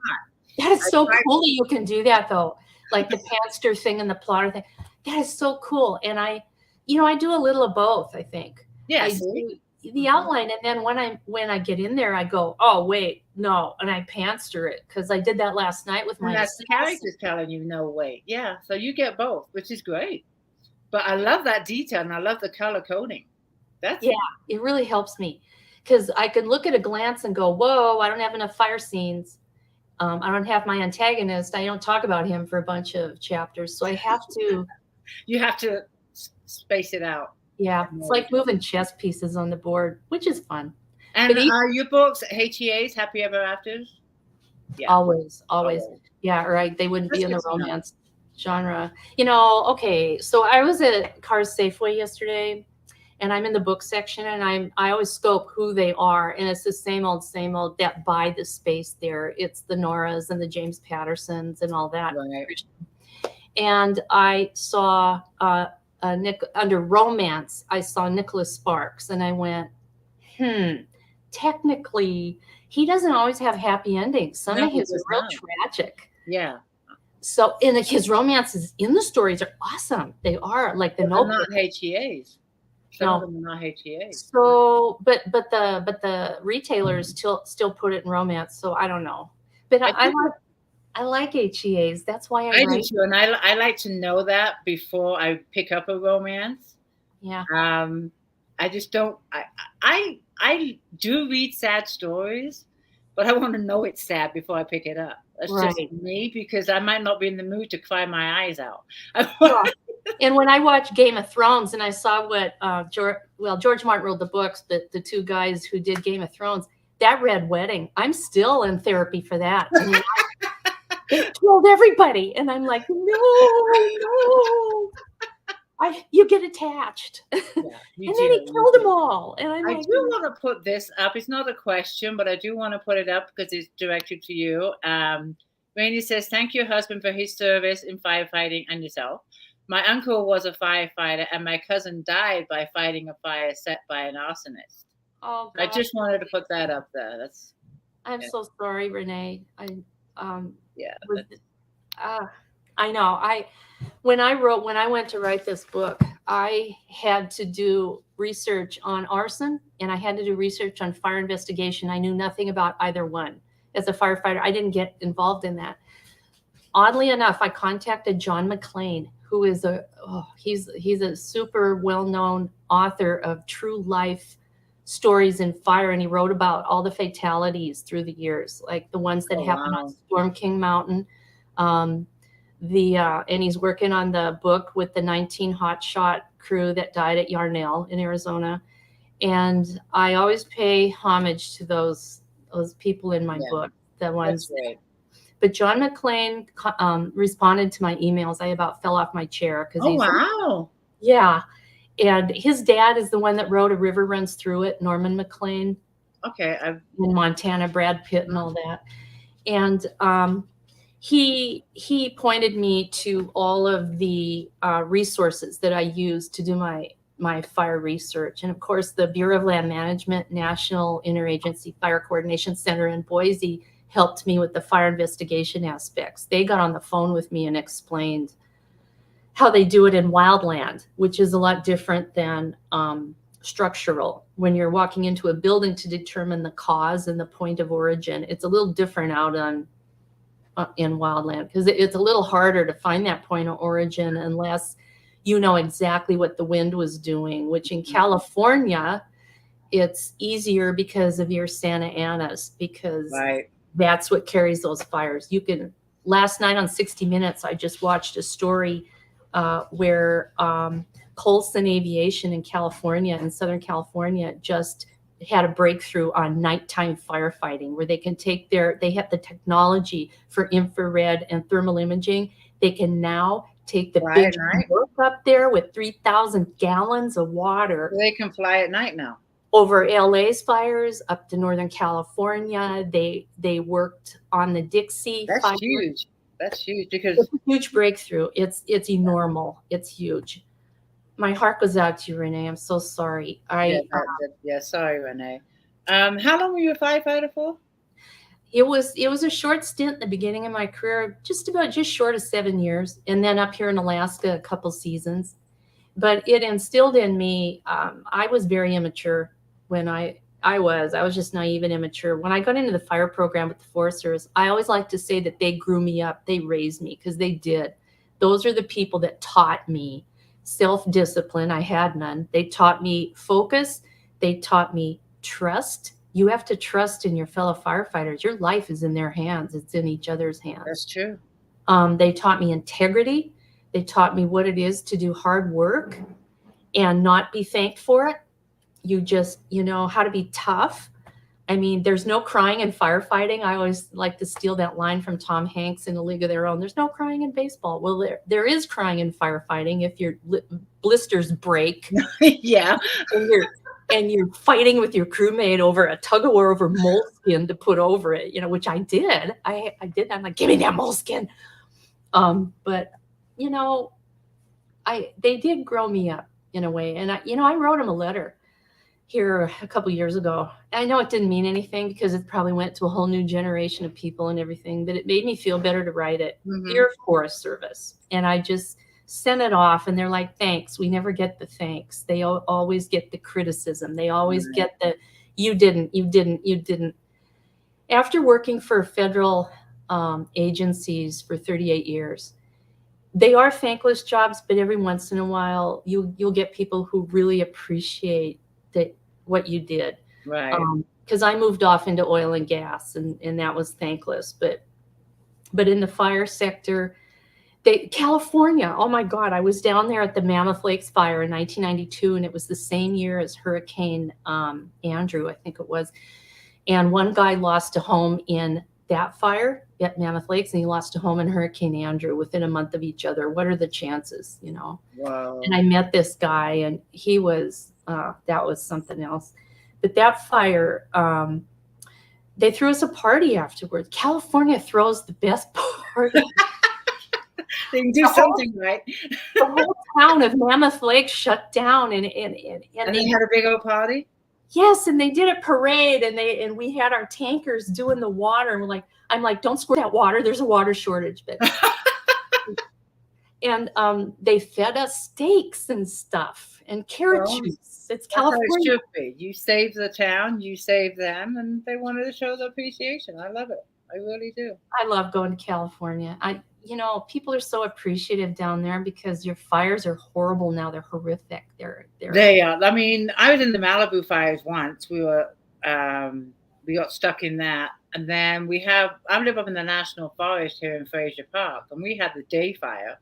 That is so cool that you can do that, though. Like the pantster thing and the plotter thing. That is so cool. And I do a little of both, I think. Yes. I do the outline, and then when I get in there, I go, oh wait, no, and I pantster it because I did that last night with my. And that's the characters telling you no wait. Yeah, so you get both, which is great. But I love that detail, and I love the color coding. It really helps me because I can look at a glance and go, whoa, I don't have enough fire scenes. I don't have my antagonist. I don't talk about him for a bunch of chapters, so I have to. You have to space it out. Yeah, it's like moving chess pieces on the board, which is fun. And are your books HEAs, Happy Ever Afters? Yeah. Always. Yeah, right. They wouldn't be in the romance genre. Okay, so I was at Cars Safeway yesterday, and I'm in the book section, and I always scope who they are, and it's the same old that buy the space there. It's the Noras and the James Pattersons and all that. Right. And I saw under romance, I saw Nicholas Sparks, and I went, technically, he doesn't always have happy endings. Some of his are real tragic. Yeah. So, and his romances in the stories are awesome. They are like the But they're Notebook. not HEAs. Some of them are not HEAs. So, but the retailers still put it in romance. So I don't know. But I like HEAs. That's why I do write. too, and I like to know that before I pick up a romance. Yeah. I just don't. I do read sad stories, but I want to know it's sad before I pick it up. That's just me, because I might not be in the mood to cry my eyes out. And when I watched Game of Thrones and I saw what George Martin wrote the books, but the two guys who did Game of Thrones, that Red Wedding, I'm still in therapy for that. I mean, they killed everybody, and I'm like, no. You get attached. Yeah, and then he killed them all. And I'm I do want to put this up. It's not a question, but I do want to put it up because it's directed to you. Rainey says, thank your husband for his service in firefighting and yourself. My uncle was a firefighter, and my cousin died by fighting a fire set by an arsonist. Oh, God. I just wanted to put that up there. I'm so sorry, Renee. I know. When I went to write this book, I had to do research on arson, and I had to do research on fire investigation. I knew nothing about either one. As a firefighter, I didn't get involved in that. Oddly enough, I contacted John McClane, who is he's a super well-known author of true life stories in fire, and he wrote about all the fatalities through the years, like the ones that happened on Storm King Mountain. And he's working on the book with the 19 hotshot crew that died at Yarnell in Arizona. And I always pay homage to those people in my book, the ones. But John McClane responded to my emails. I about fell off my chair because wow. Yeah. And his dad is the one that wrote A River Runs Through It, Norman McClane. Okay. In Montana, Brad Pitt and all that. And he pointed me to all of the resources that I use to do my fire research. And of course, the Bureau of Land Management National Interagency Fire Coordination Center in Boise helped me with the fire investigation aspects. They got on the phone with me and explained how they do it in wildland, which is a lot different than structural. When you're walking into a building to determine the cause and the point of origin, it's a little different out in wildland, because it's a little harder to find that point of origin unless you know exactly what the wind was doing, which in California, it's easier because of your Santa Anas, because that's what carries those fires. Last night on 60 Minutes, I just watched a story where Colson Aviation in California, in Southern California, just had a breakthrough on nighttime firefighting, where they have the technology for infrared and thermal imaging. They can now take the big boat up there with 3,000 gallons of water. They can fly at night now. Over LA's fires up to Northern California. They worked on the Dixie fire. That's huge. That's huge, because it's a huge breakthrough. It's enormous. It's huge. My heart goes out to you, Renee. I'm so sorry. Sorry, Renee. How long were you a firefighter for? It was a short stint at the beginning of my career, just short of 7 years, and then up here in Alaska a couple seasons. But it instilled in me. I was very immature when I was just naive and immature. When I got into the fire program with the Forest Service, I always like to say that they grew me up. They raised me, because they did. Those are the people that taught me self-discipline. I had none. They taught me focus. They taught me trust. You have to trust in your fellow firefighters. Your life is in their hands. It's in each other's hands. That's true. They taught me integrity. They taught me what it is to do hard work and not be thanked for it. You just, how to be tough. I mean, there's no crying in firefighting. I always like to steal that line from Tom Hanks in A League of Their Own. There's no crying in baseball. Well, there is crying in firefighting if your blisters break. Yeah. And you're fighting with your crewmate over a tug of war over moleskin to put over it, which I did. I did that. I'm like, give me that moleskin. But they did grow me up in a way. And I wrote him a letter. here a couple years ago. I know it didn't mean anything because it probably went to a whole new generation of people and everything, but it made me feel better to write it. Dear Forest Service. And I just sent it off, and they're like, thanks. We never get the thanks. They always get the criticism. They always get the, you didn't. After working for federal agencies for 38 years, they are thankless jobs, but every once in a while you'll get people who really appreciate what you did. Right. Because I moved off into oil and gas, and that was thankless. But in the fire sector, California, oh my God, I was down there at the Mammoth Lakes fire in 1992, and it was the same year as Hurricane Andrew, I think it was. And one guy lost a home in that fire at Mammoth Lakes, and he lost a home in Hurricane Andrew within a month of each other. What are the chances, you know? Wow. And I met this guy, and he was, that was something else. But that fire, they threw us a party afterwards. California throws the best party. They can do something right. The whole town of Mammoth Lake shut down, and they had a big old party. Yes, and they did a parade, and we had our tankers doing the water, and I'm like, don't squirt that water. There's a water shortage, but and they fed us steaks and stuff and carrot juice. It's California. That's how it should be. You save the town, you save them, and they wanted to show the appreciation. I love it. I really do. I love going to California. People are so appreciative down there because your fires are horrible now. They're horrific. They are. I mean, I was in the Malibu fires once. We got stuck in that. And then I live up in the National Forest here in Fraser Park, and we had the day fire,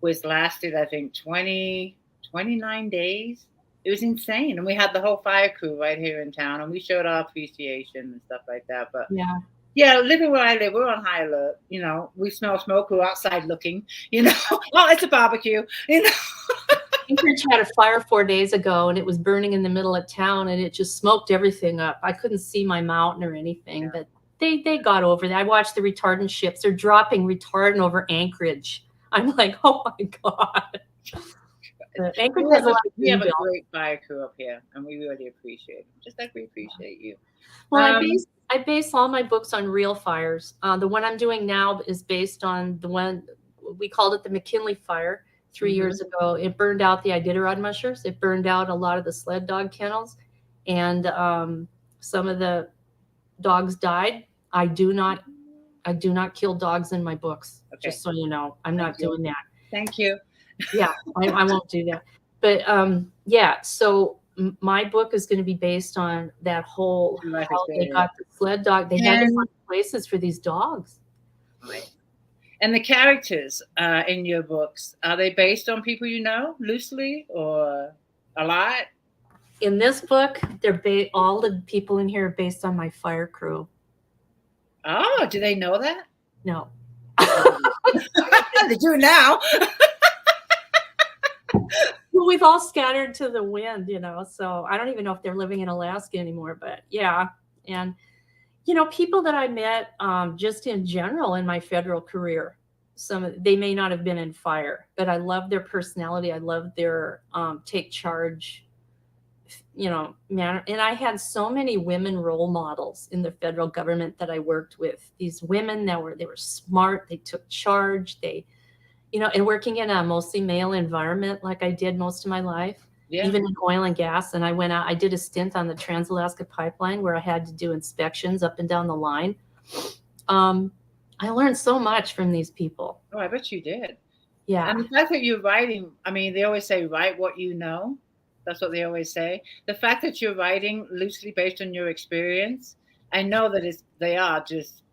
which lasted, I think, 29 days. It was insane. And we had the whole fire crew right here in town, and we showed our appreciation and stuff like that. But yeah, living where I live, we're on high alert. You know, we smell smoke. We're outside looking. You know, oh, it's a barbecue. You know, Anchorage had a fire 4 days ago, and it was burning in the middle of town, and it just smoked everything up. I couldn't see my mountain or anything, but they got over that. I watched the retardant ships. They're dropping retardant over Anchorage. I'm like, oh my God. Anchorage has a lot of we have a great fire crew up here, and we really appreciate it, just like we appreciate you. Well, I base all my books on real fires. The one I'm doing now is based on the one, we called it the McKinley fire 3 years ago. It burned out the Iditarod mushers. It burned out a lot of the sled dog kennels, and some of the dogs died. I do not kill dogs in my books, just so you know. I'm not doing that. Thank you. Yeah, I won't do that. But so my book is going to be based on that whole how they got the sled dog. They had to find places for these dogs. Right. And the characters in your books, are they based on people you know, loosely or a lot? In this book, all the people in here are based on my fire crew. Oh, do they know that? No. They do now. We've all scattered to the wind, you know, so I don't even know if they're living in Alaska anymore, but yeah. And, you know, people that I met just in general in my federal career, they may not have been in fire, but I love their personality. I love their take charge, you know, manner. And I had so many women role models in the federal government that I worked with. These women they were smart, they took charge, you know, and working in a mostly male environment like I did most of my life, even in oil and gas. And I went out, I did a stint on the Trans-Alaska Pipeline where I had to do inspections up and down the line. I learned so much from these people. Oh, I bet you did. Yeah. And the fact that you're writing, I mean, they always say, write what you know. That's what they always say. The fact that you're writing loosely based on your experience, I know that they are just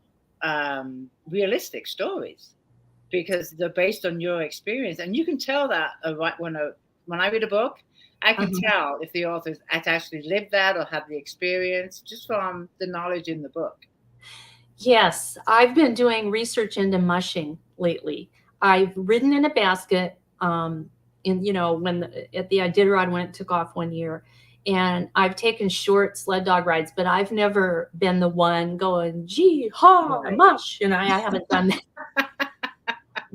realistic stories, because they're based on your experience. And you can tell that when I read a book, I can tell if the authors actually lived that or had the experience just from the knowledge in the book. Yes, I've been doing research into mushing lately. I've ridden in a basket you know, at the Iditarod when it took off one year. And I've taken short sled dog rides, but I've never been the one going, gee, ha, mush. And I haven't done that.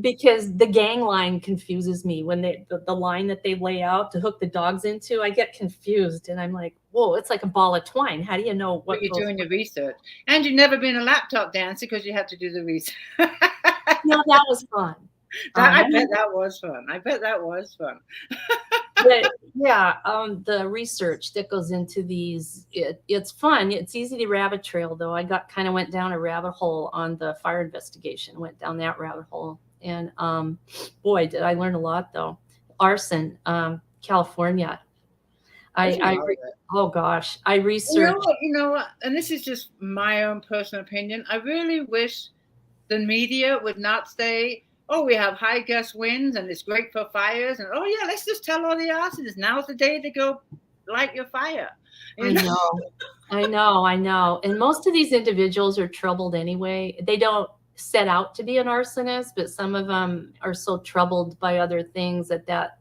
because the gang line confuses me when the line that they lay out to hook the dogs into. I get confused, and I'm like, whoa, it's like a ball of twine. How do you know what But you're goes doing your research, and you've never been a laptop dancer because you have to do the research. No, that was fun. I bet that was fun. I bet that was fun. But yeah, the research that goes into these, it's fun. It's easy to rabbit trail, though. I went down a rabbit hole on the fire investigation, went down that rabbit hole. And boy, did I learn a lot, though. Arson, California. Oh gosh, I researched. You know what? And this is just my own personal opinion. I really wish the media would not say, oh, we have high gust winds and it's great for fires. And oh, yeah, let's just tell all the arsonists now's the day to go light your fire. I know. And most of these individuals are troubled anyway. They don't set out to be an arsonist, but some of them are so troubled by other things that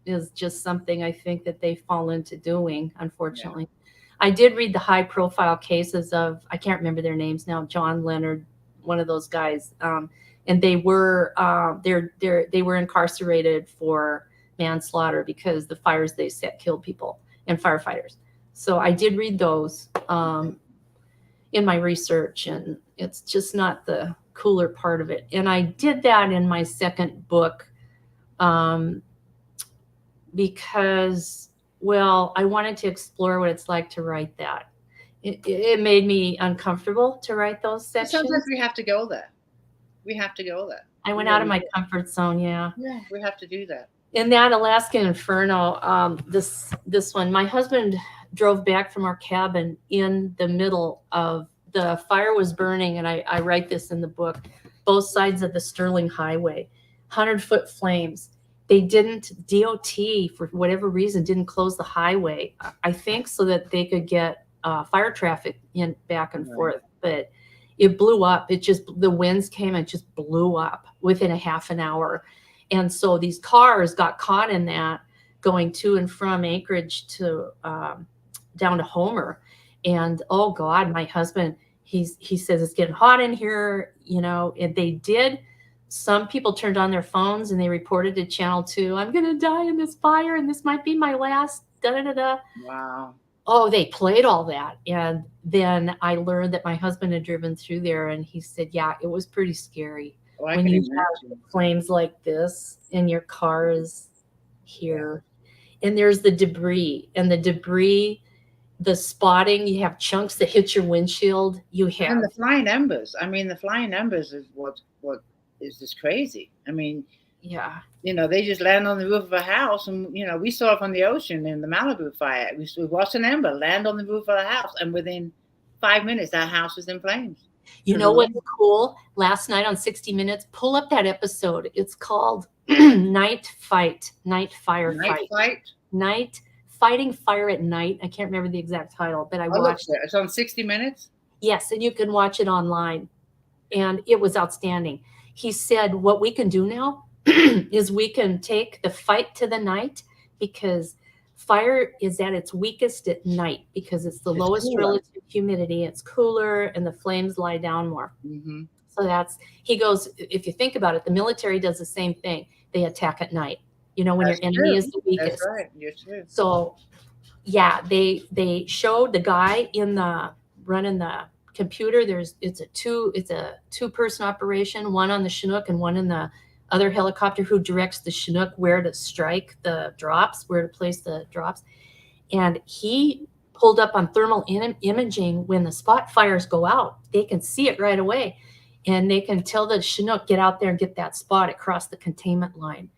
is just something I think that they fall into doing, unfortunately. Yeah. I did read the high profile cases of, I can't remember their names now, John Leonard, one of those guys. And they were they were incarcerated for manslaughter because the fires they set killed people and firefighters. So I did read those in my research, and it's just not the cooler part of it. And I did that in my second book because, well, I wanted to explore what it's like to write that. It made me uncomfortable to write those sections. Sometimes we have to go there. I went out of my comfort zone. Yeah, we have to do that. In that Alaska Inferno, this one, my husband drove back from our cabin in the middle of the fire was burning, and I write this in the book. Both sides of the Sterling Highway, 100-foot flames. They didn't, DOT for whatever reason didn't close the highway. I think so that they could get fire traffic in back and forth, but it blew up. The winds came and just blew up within a half an hour. And so these cars got caught in that going to and from Anchorage to down to Homer. And oh God, my husband, he says it's getting hot in here, and they did. Some people turned on their phones and they reported to Channel 2, I'm going to die in this fire and this might be my last, da-da-da-da. Wow. Oh, they played all that. And then I learned that my husband had driven through there, and he said, yeah, it was pretty scary. When you have flames like this and your car is here, and there's the debris, the spotting, you have chunks that hit your windshield. And the flying embers. I mean, the flying embers is what is just crazy. I mean, yeah. They just land on the roof of a house, and we saw it from the ocean in the Malibu fire. We watched an ember land on the roof of the house, and within 5 minutes, that house was in flames. You know what's cool? Last night on 60 Minutes, pull up that episode. It's called Night Fight, Night Fire Fight. Night Fighting Fire at Night. I can't remember the exact title, but I watched it. It's on 60 Minutes? Yes, and you can watch it online, and it was outstanding. He said, what we can do now is we can take the fight to the night, because fire is at its weakest at night because it's lowest relative humidity. It's cooler and the flames lie down more. Mm-hmm. So he goes, if you think about it, the military does the same thing. They attack at night, when your enemy is the weakest. That's right. You're true. So yeah, they showed the guy running the computer. It's a two-person operation, one on the Chinook and one in the other helicopter, who directs the Chinook where to strike the drops, where to place the drops. And he pulled up on thermal imaging when the spot fires go out. They can see it right away, and they can tell the Chinook, get out there and get that spot across the containment line.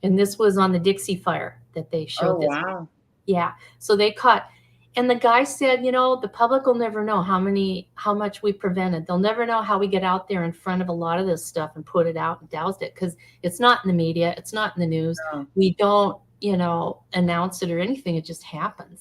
And this was on the Dixie fire that they showed. Oh, wow. Yeah. So they caught. And the guy said, the public will never know how much we prevented. They'll never know how we get out there in front of a lot of this stuff and put it out and doused it, because it's not in the media. It's not in the news. No. We don't, announce it or anything. It just happens.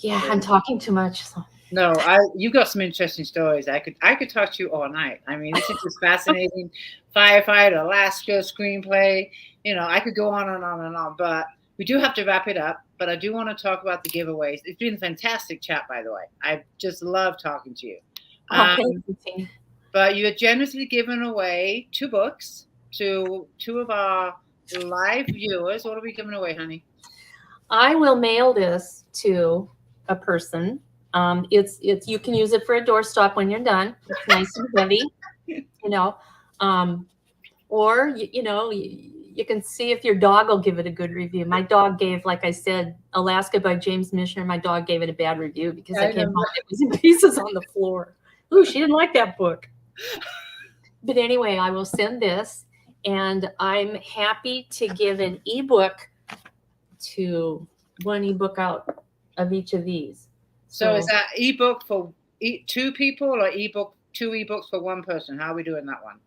I'm talking too much. So. No, you got some interesting stories. I could talk to you all night. I mean, this is just fascinating. Firefighter, Alaska, screenplay. I could go on and on and on, but we do have to wrap it up. But I do want to talk about the giveaways. It's been a fantastic chat, by the way. I just love talking to you. but you're generously giving away 2 books to 2 of our live viewers. What are we giving away, honey? I will mail this to a person. It's you can use it for a doorstop when you're done. It's nice and heavy, you know. Or you can see if your dog will give it a good review. My dog gave, like I said, Alaska by James Michener. My dog gave it a bad review because I came home, it was in pieces on the floor. Ooh, she didn't like that book. But anyway, I will send this, and I'm happy to give an ebook to 1 ebook out of each of these. So is that ebook for 2 people or 2 ebooks for 1 person? How are we doing that one?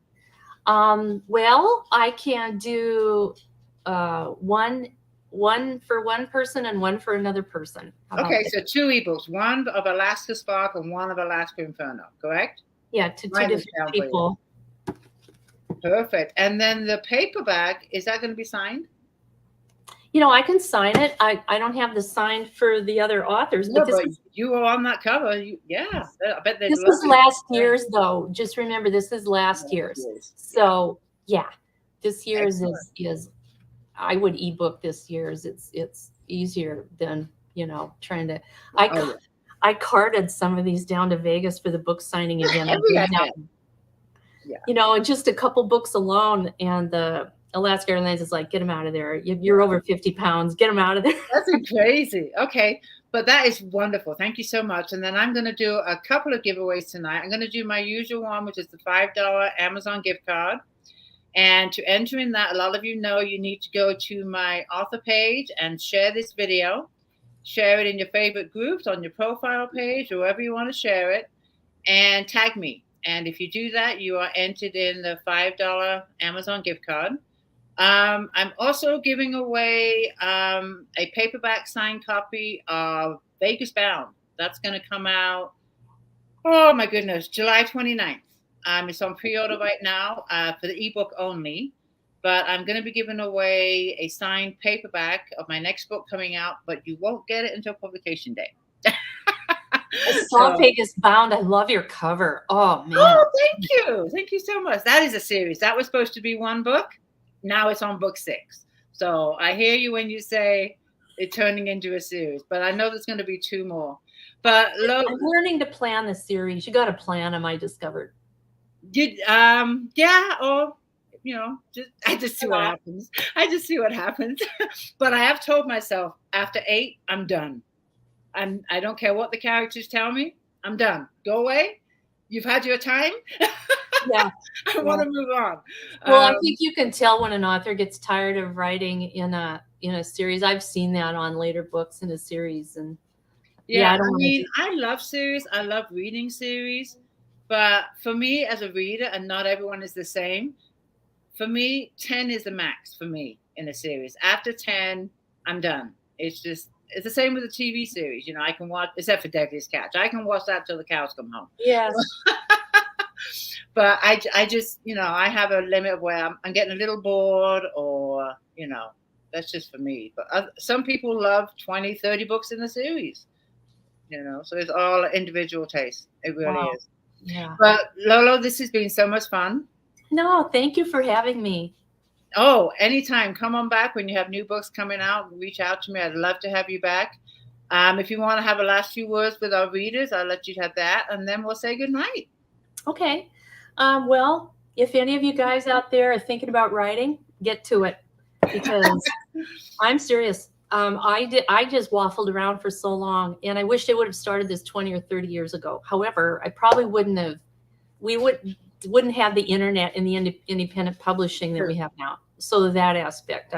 Well, I can do one for 1 person and 1 for another person. Okay, so 2 ebooks, 1 of Alaska Spark and 1 of Alaska Inferno, correct? Yeah, to 2 different people. Perfect. And then the paperback, is that going to be signed? I can sign it. I don't have the sign for the other authors. No, but you were on that cover. Yeah, I bet they. This is last year's, though. Just remember, this is last year's. So yeah, this year's is. I would ebook this year's. It's easier than trying to. I carted some of these down to Vegas for the book signing again. Yeah. Just a couple books alone, and the Alaska Airlines is like, get them out of there. You're over 50 pounds. Get them out of there. That's crazy. Okay. But that is wonderful. Thank you so much. And then I'm going to do a couple of giveaways tonight. I'm going to do my usual one, which is the $5 Amazon gift card. And to enter in that, a lot of you know you need to go to my author page and share this video. Share it in your favorite groups, on your profile page, or wherever you want to share it, and tag me. And if you do that, you are entered in the $5 Amazon gift card. I'm also giving away a paperback signed copy of Vegas Bound. That's going to come out, oh my goodness, July 29th. It's on pre-order right now for the ebook only. But I'm going to be giving away a signed paperback of my next book coming out, but you won't get it until publication day. I saw Vegas Bound. I love your cover. Oh, man. Oh, thank you. Thank you so much. That is a series. That was supposed to be 1 book. Now it's on book 6. So I hear you when you say it's turning into a series, but I know there's going to be 2 more. But I'm learning to plan the series. You got to plan them, I discovered. Yeah, or I just see what happens. I just see what happens. But I have told myself after 8, I'm done. I don't care what the characters tell me. I'm done. Go away. You've had your time. Yeah. I want to move on. Well, I think you can tell when an author gets tired of writing in a series. I've seen that on later books in a series, and I love series. I love reading series, but for me as a reader, and not everyone is the same. For me, 10 is the max for me in a series. After 10, I'm done. It's the same with a TV series. I can watch, except for Deadliest Catch. I can watch that till the cows come home. Yes. But I just, I have a limit where I'm getting a little bored, or, that's just for me. But some people love 20, 30 books in a series, so it's all individual taste. It really is. Yeah. But Lolo, this has been so much fun. No, thank you for having me. Oh, anytime. Come on back when you have new books coming out. Reach out to me. I'd love to have you back. If you want to have a last few words with our readers, I'll let you have that, and then we'll say goodnight. Okay. Well, if any of you guys out there are thinking about writing, get to it, because I'm serious. I just waffled around for so long, and I wish I would have started this 20 or 30 years ago. However, I probably we wouldn't have the internet and the independent publishing that we have now. So that aspect,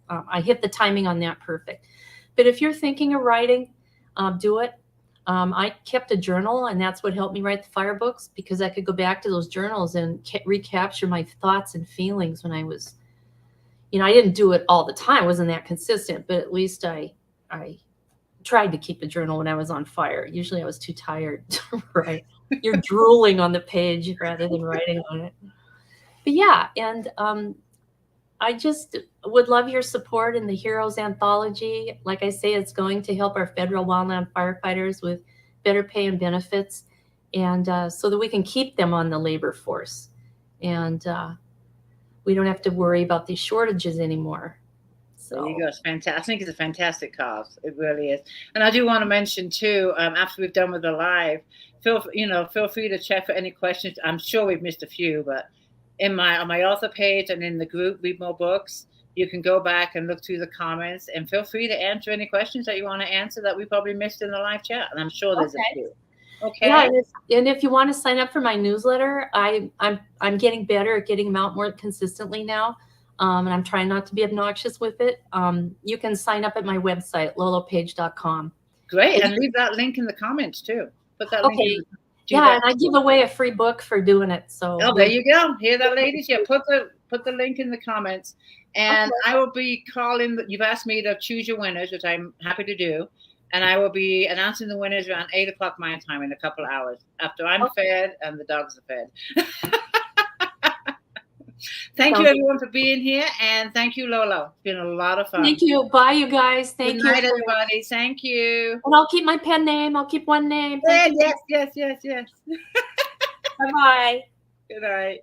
I hit the timing on that perfect. But if you're thinking of writing, do it. I kept a journal, and that's what helped me write the fire books, because I could go back to those journals and recapture my thoughts and feelings when I was, I didn't do it all the time. I wasn't that consistent, but at least I tried to keep a journal when I was on fire. Usually I was too tired to write. You're drooling on the page rather than writing on it. But yeah, and I just would love your support in the Heroes Anthology. Like I say, it's going to help our federal wildland firefighters with better pay and benefits. and so that we can keep them on the labor force, and we don't have to worry about these shortages anymore. So. There you go. It's fantastic. I think it's a fantastic cause. It really is. And I do want to mention too, after we've done with the live, feel free to check for any questions. I'm sure we've missed a few, but on my author page and in the group Read More Books, you can go back and look through the comments and feel free to answer any questions that you want to answer that we probably missed in the live chat. And I'm sure there's a few. Okay. Yeah, and if you want to sign up for my newsletter, I'm getting better at getting them out more consistently now, and I'm trying not to be obnoxious with it. You can sign up at my website, lolopaige.com. Great, and leave that link in the comments too. Put that link in the yeah, and I give away a free book for doing it. So there you go. Hear that, ladies? Yeah, put the link in the comments, and I will be calling. You've asked me to choose your winners, which I'm happy to do, and I will be announcing the winners around 8 o'clock my time in a couple of hours after I'm fed and the dogs are fed. Thank you, everyone, for being here, and thank you, Lolo. It's been a lot of fun. Thank you. Bye, you guys. Thank you. Good night, everybody. Thank you. And I'll keep my pen name. I'll keep one name. Yes. Bye-bye. Good night.